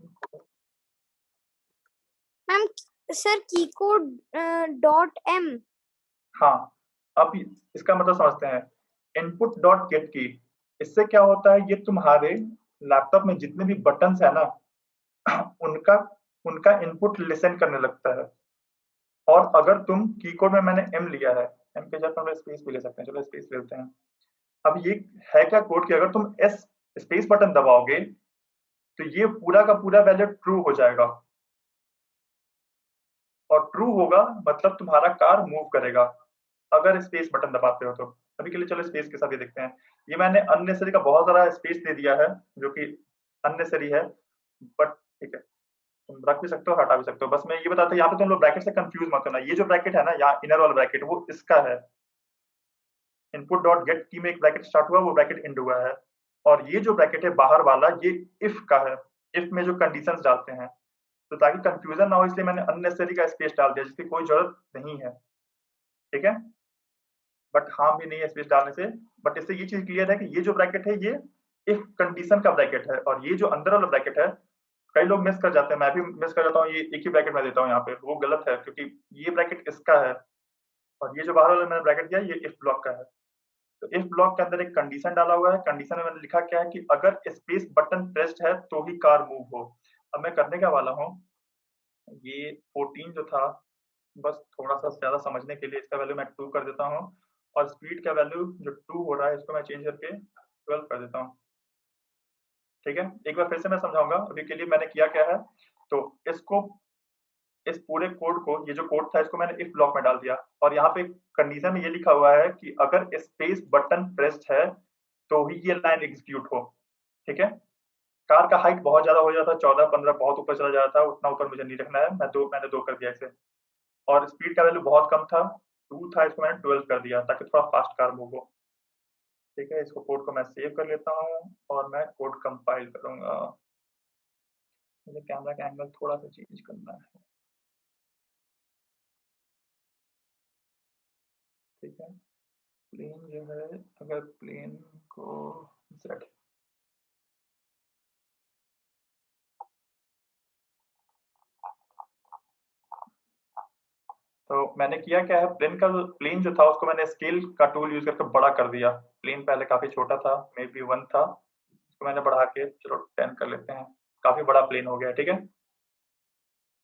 मैम सर की कोड डॉट एम। हाँ, अब इसका मतलब समझते हैं, इनपुट डॉट गेट की, इससे क्या होता है, ये तुम्हारे लैपटॉप में जितने भी बटन्स है ना उनका इनपुट लिसन करने लगता है। और अगर तुम की कोड में मैंने m लिया है, m के जगह पर हम स्पेस भी ले सकते हैं, चलो स्पेस ले लेते हैं। अब ये है क्या कोड कि अगर तुम s स्पेस बटन दबाओगे तो ये पूरा का पूरा वैल्यू ट्रू हो जाएगा, और ट्रू होगा मतलब तुम्हारा कार मूव करेगा अगर स्पेस बटन दबाते हो तो। अभी के लिए चलो स्पेस के साथ ये देखते हैं। ये मैंने अननेसेसरी का बहुत सारा स्पेस दे दिया है जो कि अननेसेसरी है, बट ठीक है, तुम रख भी सकते हो, हटा भी सकते हो। बस मैं ये बताता हूँ, यहाँ पे तुम लोग ब्रैकेट से कंफ्यूज मत होना। ये जो ब्रैकेट है ना, यहाँ इनर वाला ब्रैकेट, वो इसका है। इनपुट डॉट गेट की में एक ब्रैकेट स्टार्ट हुआ, वो ब्रैकेट एंड हुआ है। और ये जो ब्रैकेट है बाहर वाला, ये इफ का है। इफ में जो कंडीशंस डालते हैं, तो ताकि कंफ्यूजन ना हो इसलिए मैंने अननेसेसरी का स्पेस डाल दिया जिसकी कोई जरूरत नहीं है, ठीक है। बट हार्म भी नहीं है स्पेस डालने से। बट इससे ये चीज क्लियर है कि ये जो ब्रैकेट है ये इफ कंडीशन का ब्रैकेट है, और ये जो अंदर वाला ब्रैकेट है कई लोग मिस कर जाते हैं, मैं भी मिस कर जाता हूँ। ये एक ही ब्रैकेट में देता हूँ यहाँ पे, वो गलत है क्योंकि ये ब्रैकेट इसका है और ये जो बाहर वाला मैंने ब्रैकेट दिया ये इफ ब्लॉक का है। तो इफ ब्लॉक के अंदर एक कंडीशन डाला हुआ है। कंडीशन में मैंने लिखा क्या है कि अगर स्पेस बटन प्रेस्ड है तो ही कार मूव हो। अब मैं करने क्या वाला हूँ, ये 14 जो था, बस थोड़ा सा ज्यादा समझने के लिए इसका वैल्यू मैं 2 कर देता हूँ, और स्पीड का वैल्यू जो 2 हो रहा है इसको मैं चेंज करके 12 कर देता हूँ, ठीक है। एक बार फिर से मैं समझाऊंगा। अभी के लिए मैंने किया क्या है, तो इसको, इस पूरे कोड को, ये जो कोड था इसको मैंने इफ ब्लॉक में डाल दिया, और यहाँ पे कंडीशन में ये लिखा हुआ है कि अगर स्पेस बटन प्रेस्ड है तो ही ये लाइन एग्जीक्यूट हो, ठीक है। कार का हाइट बहुत ज्यादा हो जाता है, 14-15 बहुत ऊपर चला जाता है, उतना ऊपर मुझे नहीं रखना है। मैंने दो कर दिया इसे। और स्पीड का वैल्यू बहुत कम था, 2 था, इसको मैंने 12 कर दिया ताकि थोड़ा फास्ट कार मूव हो, ठीक है। इसको कोड को मैं सेव कर लेता हूँ और मैं कोड कंपाइल करूंगा। मुझे कैमरा का एंगल थोड़ा सा चेंज करना है, ठीक है। प्लेन जो है, अगर प्लेन को Z, तो मैंने किया क्या है, प्लेन जो था उसको मैंने स्केल का टूल यूज करके बड़ा कर दिया। प्लेन पहले काफी छोटा था, मे बी 1 था, उसको मैंने बढ़ा के चलो 10 कर लेते हैं, काफी बड़ा प्लेन हो गया, ठीक है।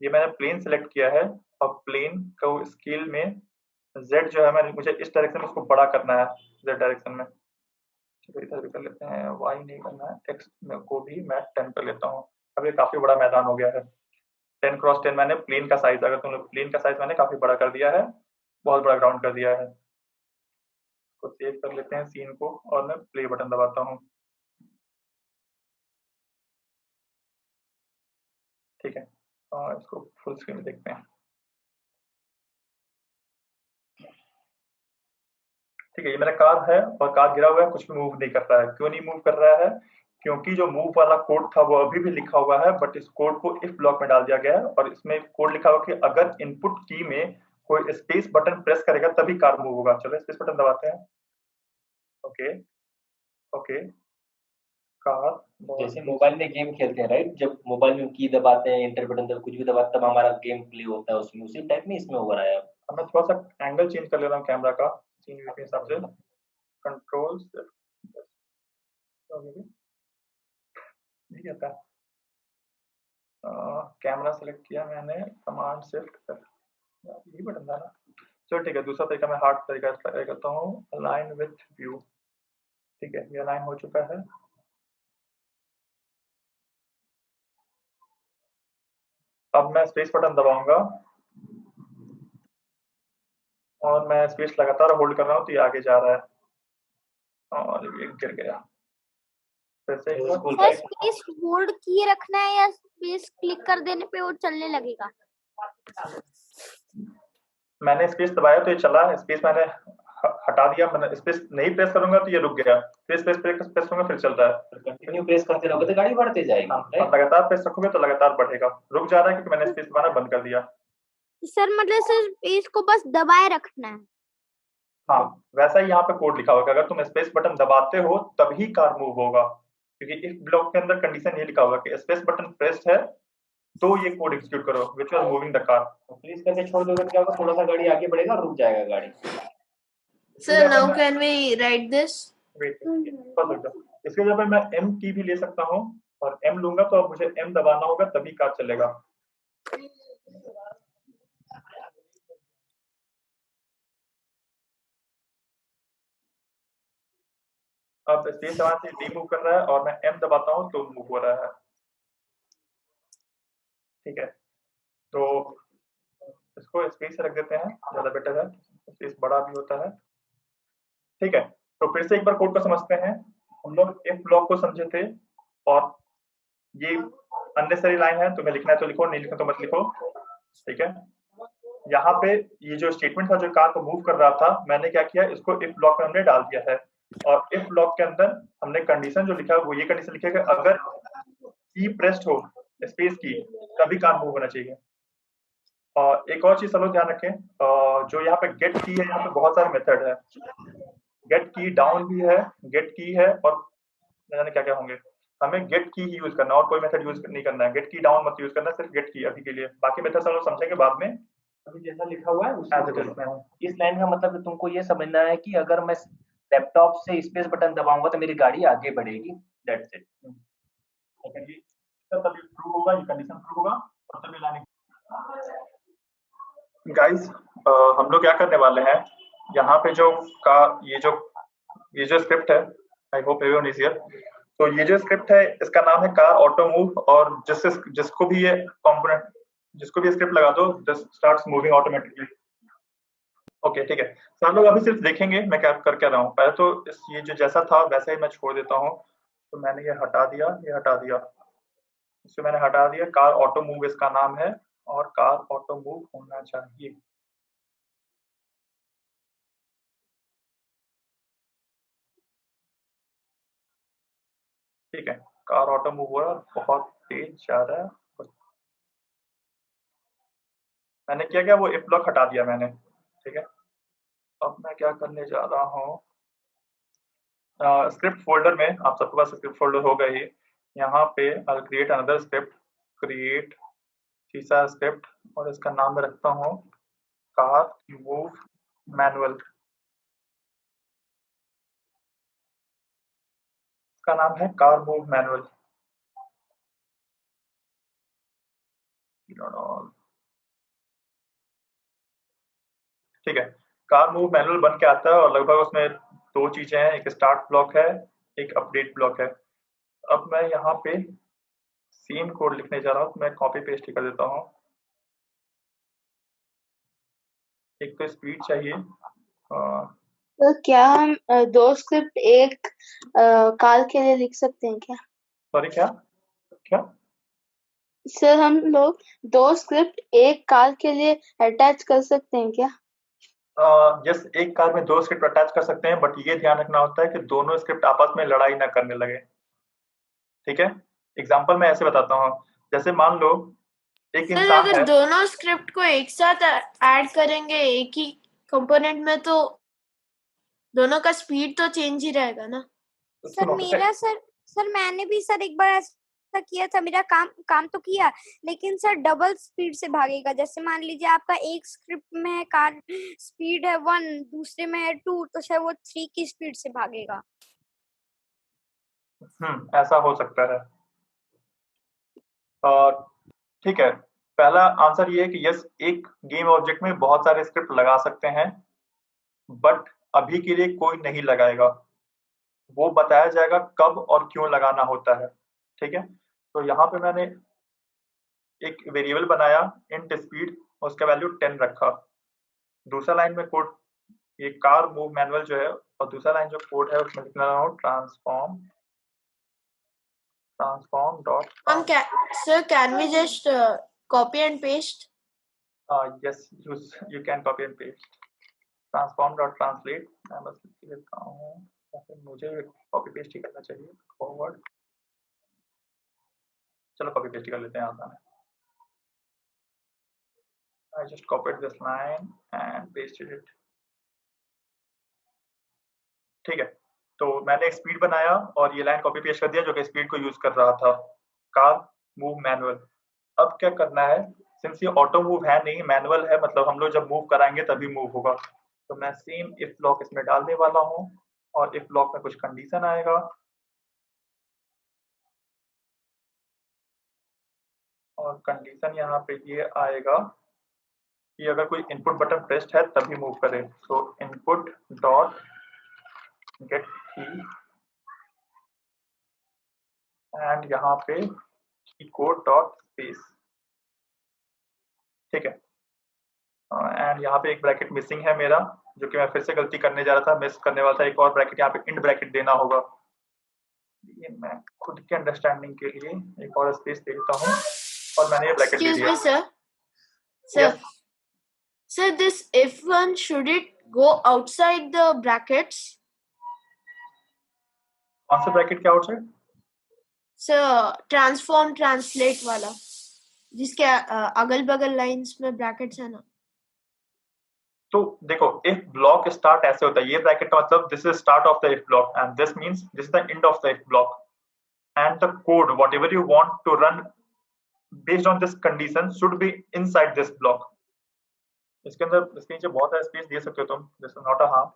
ये मैंने प्लेन सेलेक्ट किया है, और प्लेन को स्केल में Z जो है, मुझे इस डायरेक्शन में उसको बड़ा करना है, Z डायरेक्शन में। चलो इधर भी कर लेते हैं, Y नहीं करना है, X में को भी मैं 10 कर लेता हूँ। अब ये काफी बड़ा मैदान हो गया है। 10x10 मैंने प्लेन का साइज, अगर तुम लोग प्लेन का साइज मैंने काफी बड़ा कर दिया है, बहुत बड़ा ग्राउंड कर दिया है। इसको सेव कर लेते हैं सीन को, और मैं प्ले बटन दबाता हूँ, ठीक है। और इसको फुल स्क्रीन में देखते हैं, ठीक है। ये मेरा कार है और कार गिरा हुआ है, कुछ भी मूव नहीं कर रहा है। क्यों नहीं मूव कर रहा है, क्योंकि जो मूव वाला कोड था वो अभी भी लिखा हुआ है, बट इस कोड को इफ ब्लॉक में डाल दिया गया है, और इसमें कोड लिखा हुआ कि अगर इनपुट की में कोई स्पेस बटन प्रेस करेगा तभी कार मूव होगा। चलो स्पेस बटन दबाते हैं, ओके ओके। कार जैसे मोबाइल में गेम खेलते हैं राइट, जब मोबाइल में की दबाते हैं, एंटर बटन दबाते, कुछ भी दबाते तब हमारा गेम प्ले होता है उसमें, उसी टाइप में इसमें हो रहा है। अब मैं थोड़ा सा एंगल चेंज कर ले रहा हूँ कैमरा का, सीन व्यू के हिसाब से। कंट्रोल नहीं आता, कैमरा सेलेक्ट किया मैंने, कमांड शिफ्ट कर, यही बटन था ना। चलो ठीक है, दूसरा तरीका मैं हार्ड तरीका ट्राई करता हूँ, अलाइन विथ व्यू, ठीक है। ये अलाइन हो चुका है। अब मैं स्पेस बटन दबाऊंगा और मैं स्पेस लगातार होल्ड कर रहा हूँ तो ये आगे जा रहा है, और ये गिर गया। फिर से एक बार, सर स्पेस होल्ड किए रखना है या स्पेस क्लिक कर देने पे वो चलने लगेगा? मैंने स्पेस दबाया तो ये चला, स्पेस मैंने हटा दिया, मैंने स्पेस नहीं प्रेस करूंगा तो ये रुक गया, फिर स्पेस प्रेस करूंगा फिर चल रहा है। कंटिन्यू प्रेस करते रहोगे तो गाड़ी बढ़ते जाएगी। और लगातार प्रेस रखोगे तो लगातार बढ़ेगा। रुक जा रहा है क्योंकि मैंने स्पेस दबाना बंद कर दिया। सर मतलब सिर्फ स्पेस को बस दबाए रखना है? हाँ, वैसा ही यहाँ पे कोड लिखा होगा, अगर तुम स्पेस बटन दबाते हो तभी कार मूव होगा, क्योंकि इफ ब्लॉक के अंदर कंडीशन ये लिखा हुआ कि स्पेस बटन प्रेस्ड है तो ये कोड एग्जीक्यूट करो, which was moving the car. Please करके छोड़ दोगे तो क्या होगा, थोड़ा सा गाड़ी आगे बढ़ेगा, रुक जाएगा गाड़ी। Sir, now can we write this? Wait, बस रुक जाओ। इसके जगह पे मैं M की भी ले सकता हूँ, और M लूंगा तो अब मुझे M दबाना होगा तभी कार चलेगा। अब स्पेस वहां से डी मूव कर रहा है और मैं M दबाता हूँ तो मूव हो रहा है। ठीक है, तो इसको स्पेस रख देते हैं, ज्यादा बेटर है, स्पेस बड़ा भी होता है। ठीक है, तो फिर से एक बार कोड को समझते हैं। हम लोग इफ ब्लॉक को समझे थे और ये अननेसेसरी लाइन है, तुम्हें लिखना है तो लिखो, नहीं लिखना तो मत लिखो। ठीक है, यहाँ पे ये जो स्टेटमेंट था जो कार को मूव कर रहा था, मैंने क्या किया, इसको इफ ब्लॉक में हमने डाल दिया है और इफ ब्लॉक के अंदर हमने कंडीशन जो लिखा है वो ये कंडीशन लिखी है कि अगर की प्रेस्ड हो स्पेस की तभी कार मूव होना चाहिए। और एक और चीज सब लोग ध्यान रखें, जो यहाँ पे गेट की है, यहाँ पे बहुत सारे मेथड है। गेट की डाउन भी है, गेट की है और न जाने क्या क्या होंगे। हमें गेट की ही यूज करना और कोई मेथड यूज नहीं करना है। गेट की डाउन मत यूज करना, सिर्फ गेट की अभी के लिए, बाकी मेथड सब लोग समझेंगे बाद में। अभी जैसा लिखा हुआ है As it is. इस लाइन का मतलब है तुमको ये समझना है कि अगर मैं लैपटॉप से स्पेस बटन दबाऊंगा तो मेरी गाड़ी आगे बढ़ेगी, दैट्स इट। तभी ट्रू होगा, ये कंडीशन ट्रू होगा और तभी लाने। गाइस, हम लोग क्या करने वाले हैं, यहाँ पे जो ये जो स्क्रिप्ट है, I hope everyone is here. तो ये जो स्क्रिप्ट है इसका नाम है कार ऑटो मूव, और जिसको भी ये कंपोनेंट, जिसको भी स्क्रिप्ट लगा दो, just starts moving automatically. Okay, ठीक है, तो हम लोग अभी सिर्फ देखेंगे मैं क्या कर क्या रहा हूँ। पहले तो ये जो जैसा था वैसा ही मैं छोड़ देता हूँ। तो मैंने ये हटा दिया, ये हटा दिया, इसको मैंने हटा दिया। कार ऑटो मूव इसका नाम है और कार ऑटो मूव होना चाहिए। ठीक है, कार ऑटो मूव हो रहा है, बहुत तेज जा रहा है। मैंने क्या किया, वो इफ ब्लॉक हटा दिया मैंने। ठीक है, अब मैं क्या करने जा रहा हूँ, स्क्रिप्ट फोल्डर में, आप सबके पास स्क्रिप्ट फोल्डर होगा ही, यहाँ पे I create another script, create तीसरा स्क्रिप्ट, और इसका नाम मैं रखता हूँ कार मूव मैनुअल। इसका नाम है कार मूव मैनुअल। ठीक है, कार मूव मैनुअल बन के आता है और लगभग उसमें दो चीजें हैं, एक स्टार्ट ब्लॉक है, एक अपडेट ब्लॉक है। अब मैं यहाँ पे सेम कोड लिखने जा रहा हूँ, तो मैं कॉपी पेस्ट ही कर देता हूँ। एक तो स्पीड चाहिए, तो क्या हम दो स्क्रिप्ट एक काल के लिए लिख सकते हैं क्या? सॉरी क्या क्या सर हम लोग दो स्क्रिप्ट एक काल के लिए अटैच कर सकते हैं क्या? यस, एक कार में दो स्क्रिप्ट अटैच कर सकते हैं, बट ये ध्यान रखना होता है कि दोनों स्क्रिप्ट आपस में लड़ाई ना करने लगे। ठीक है, एग्जांपल मैं ऐसे बताता हूँ, जैसे मान लो एक सर इंसान अगर है, दोनों स्क्रिप्ट को एक साथ ऐड करेंगे एक ही कंपोनेंट में तो दोनों का स्पीड तो चेंज ही रहेगा ना। सर सुनो, मेरा सर मैंने भी सर एक बार ऐसा किया था, मेरा काम तो किया, लेकिन सर डबल स्पीड से भागेगा। जैसे मान लीजिए आपका एक स्क्रिप्ट में है कार स्पीड है 1, दूसरे में है 2, तो सर वो 3 की स्पीड से भागेगा। ऐसा हो सकता है। और ठीक है, पहला आंसर ये है कि यस, एक गेम ऑब्जेक्ट में बहुत सारे स्क्रिप्ट लगा सकते हैं, बट अभी के लिए कोई नहीं लगाएगा। वो बताया जाएगा कब और क्यों लगाना होता है। ठीक है, तो यहाँ पे मैंने एक वेरिएबल बनाया इंट स्पीड, उसका वैल्यू 10 रखा। दूसरा लाइन में कोड, ये कार मूव मैनुअल जो है, और दूसरा लाइन जो कोड है उसमें लिखना रहा हूँ transform dot Sir, can we just copy and paste? yes, you can copy and paste transform dot translate। मैं बस लिख लेता हूँ, या फिर मुझे कॉपी पेस्ट ही करना चाहिए, फॉरवर्ड। चलो कॉपी पेस्ट ही कर लेते हैं, आसान है। I just copied this line and pasted it। ठीक है, तो मैंने एक स्पीड बनाया और ये लाइन कॉपी पेस्ट कर दिया जो कि स्पीड को यूज कर रहा था, कार मूव मैनुअल। अब क्या करना है, सिंस ये ऑटो मूव है नहीं, मैनुअल है, मतलब हम लोग जब मूव कराएंगे तभी मूव होगा। तो मैं सेम इफ ब्लॉक इसमें डालने वाला हूँ और इफ ब्लॉक में कुछ कंडीशन आएगा, और कंडीशन यहाँ पे ये आएगा कि अगर कोई इनपुट बटन प्रेस्ड है तभी मूव करे। तो इनपुट डॉट गेट की एंड यहाँ पे इको डॉट स्पेस, ठीक है। एंड यहाँ पे एक ब्रैकेट मिसिंग है मेरा, जो कि मैं फिर से गलती करने जा रहा था, मिस करने वाला था। एक और ब्रैकेट यहाँ पे इंड ब्रैकेट देना होगा। ये मैं खुद के अंडरस्टैंडिंग के लिए एक और स्पेस देता हूँ, और मैंने ये ब्रैकेट दे Excuse दिया। me, sir. Sir, Yes. sir, this if1 should it go outside the brackets? कौन सा ब्रैकेट क्या आउटसाइड? Sir, transform translate वाला, जिसके अगल बगल लाइंस में ब्रैकेट्स है ना। तो देखो, इफ ब्लॉक स्टार्ट ऐसे होता है, ये ब्रैकेट का मतलब this is start of the if block and this means this is the end of the if block, and the code whatever you want to run based on this condition should be inside this block. इसके अंदर इसके नीचे बहुत सारा space दे सकते हो तुम, this is not a harm,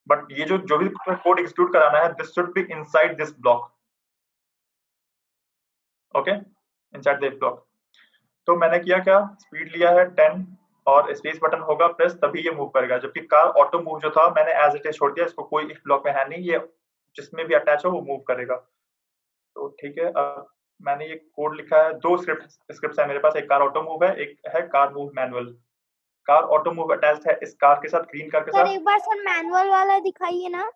but ये जो भी कोड एग्जीक्यूट कराना है, this should be inside this block, okay, inside this block. तो मैंने किया क्या, स्पीड लिया है 10 और स्पेस बटन होगा प्रेस तभी ये मूव करेगा, जबकि कार ऑटो मूव जो था मैंने एज इट इज छोड़ दिया, इसको कोई इफ ब्लॉक में है नहीं, ये जिसमें भी अटैच हो वो मूव करेगा। तो ठीक है, अब मैंने ये कोड लिखा है, दो स्क्रिप्ट है मेरे पास, एक कार ऑटो मूव है, एक है car move manual. Car auto move attached है इस कार के साथ, ग्रीन कार के सर साथ। एक बार सर मैनुअल वाला दिखाइए ना।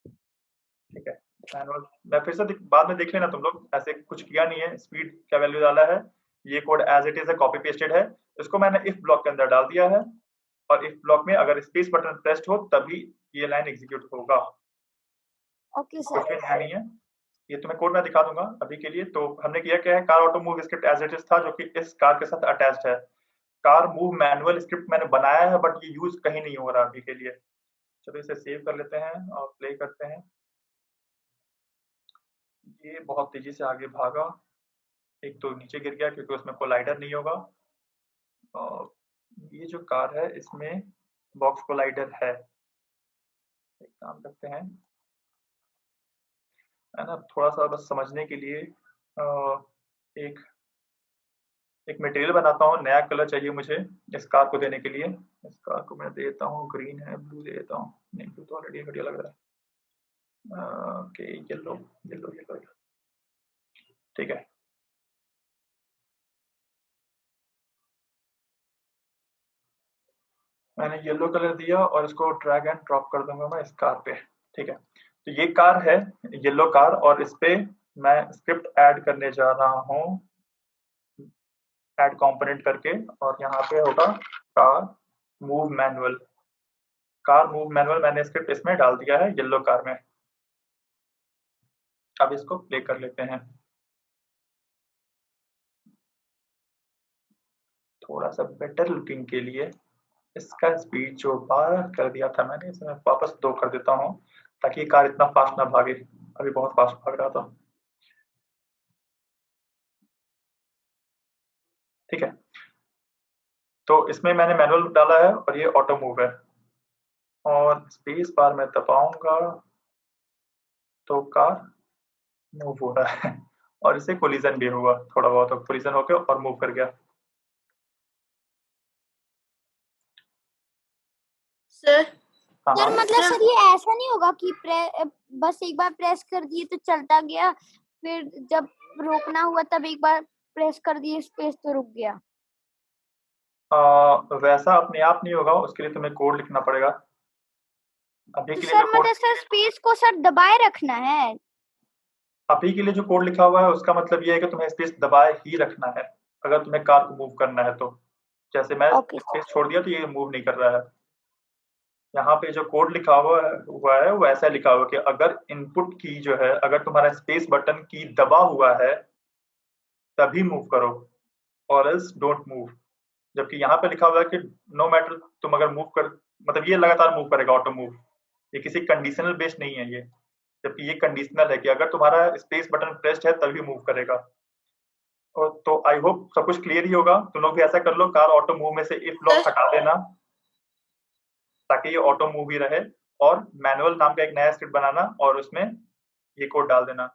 ठीक है, मैनुअल मैं फिर से बाद में देख लेना तुम लोग, ऐसे कुछ किया नहीं है, स्पीड क्या वैल्यू डाला है, ये कोड एज इट इज है, कॉपी पेस्टेड है, इसको मैंने इफ ब्लॉक के अंदर डाल दिया है, और इफ ब्लॉक में अगर स्पेस बटन प्रेस्ड हो तभी ये लाइन एग्जीक्यूट होगा। Okay sir. कुछ भी नया नहीं है, ये तुम्हें कोड मैं दिखा दूंगा अभी के लिए। तो हमने किया क्या है, car auto move script as it is था, जो कि इस कार के साथ अटैच्ड है। कार मूव मैनुअल स्क्रिप्ट मैंने बनाया है, बट ये यूज कहीं नहीं हो रहा अभी के लिए। चलो इसे सेव कर लेते हैं और प्ले करते हैं। ये बहुत तेजी से आगे भागा, एक तो नीचे गिर गया क्योंकि उसमें कोलाइडर नहीं होगा, और ये जो कार है इसमें बॉक्स कोलाइडर है। एक काम करते हैं, है ना, थोड़ा सा बस समझने के लिए एक एक मटेरियल बनाता हूँ, नया कलर चाहिए मुझे इस कार को देने के लिए। इस कार को मैं देता हूँ, ग्रीन है, ब्लू दे देता हूँ, नहीं ब्लू तो ऑलरेडी घटिया लग रहा है, ओके येलो येलो येलो, ठीक है। मैंने येलो कलर दिया और इसको ड्रैग एंड ड्रॉप कर दूंगा मैं इस कार पे, ठीक है। तो ये कार है, येलो कार, और इस पे मैं स्क्रिप्ट ऐड करने जा रहा हूँ, ऐड कंपोनेंट करके, और यहाँ पे होगा car move manual. Car move manual मैंने स्क्रिप्ट इसमें डाल दिया है येलो कार में। अब इसको प्ले कर लेते हैं। थोड़ा सा बेटर लुकिंग के लिए इसका स्पीड जो 12 कर दिया था मैंने, इसमें वापस 2 कर देता हूँ, ताकि कार इतना फास्ट ना भागे, अभी बहुत फास्ट भाग रहा था, ठीक है। तो इसमें मैंने मैनुअल डाला है और ये ऑटो मूव है, और स्पेस बार में दबाऊंगा तो कार मूव हो रहा है, और इसे कोलिजन भी हुआ थोड़ा बहुत, तो कोलिजन होकर और मूव कर गया। सर हाँ सर हाँ, मतलब सर ये ऐसा नहीं होगा कि बस एक बार प्रेस कर दिए तो चलता गया, फिर जब रोकना हुआ तब एक बार प्रेस कर दिए स्पेस तो रुक गया। वैसा अपने आप नहीं होगा, उसके लिए तुम्हें कोड लिखना पड़ेगा। अभी तो के लिए सर जो कोड मतलब सर स्पेस को सर दबाए रखना है। अभी के लिए जो कोड लिखा हुआ है उसका मतलब ये है कि तुम्हें स्पेस दबाए ही रखना है अगर तुम्हें कार को मूव करना है तो। जैसे मैं ओके स्पेस छोड़ दिया तो ये मूव नहीं कर रहा है। यहाँ पे जो कोड लिखा हुआ है वो ऐसा लिखा हुआ है कि अगर इनपुट की जो है, अगर तुम्हारा स्पेस बटन की दबा हुआ है तभी मूव करो, और एल्स डोंट मूव। जबकि यहाँ पे लिखा हुआ है कि नो मैटर, तुम अगर मूव कर, मतलब ये लगातार मूव करेगा ऑटो मूव, ये किसी कंडीशनल बेस्ड नहीं है ये, जबकि ये कंडीशनल है कि अगर तुम्हारा स्पेस बटन प्रेस्ड है तभी मूव करेगा। और तो आई होप सब कुछ क्लियर ही होगा। तुम लोग भी ऐसा कर लो, कार ऑटो मूव में से इफ ब्लॉक हटा देना ताकि ये ऑटो मूव ही रहे, और मैनुअल नाम का एक नया स्क्रिप्ट बनाना और उसमें ये कोड डाल देना।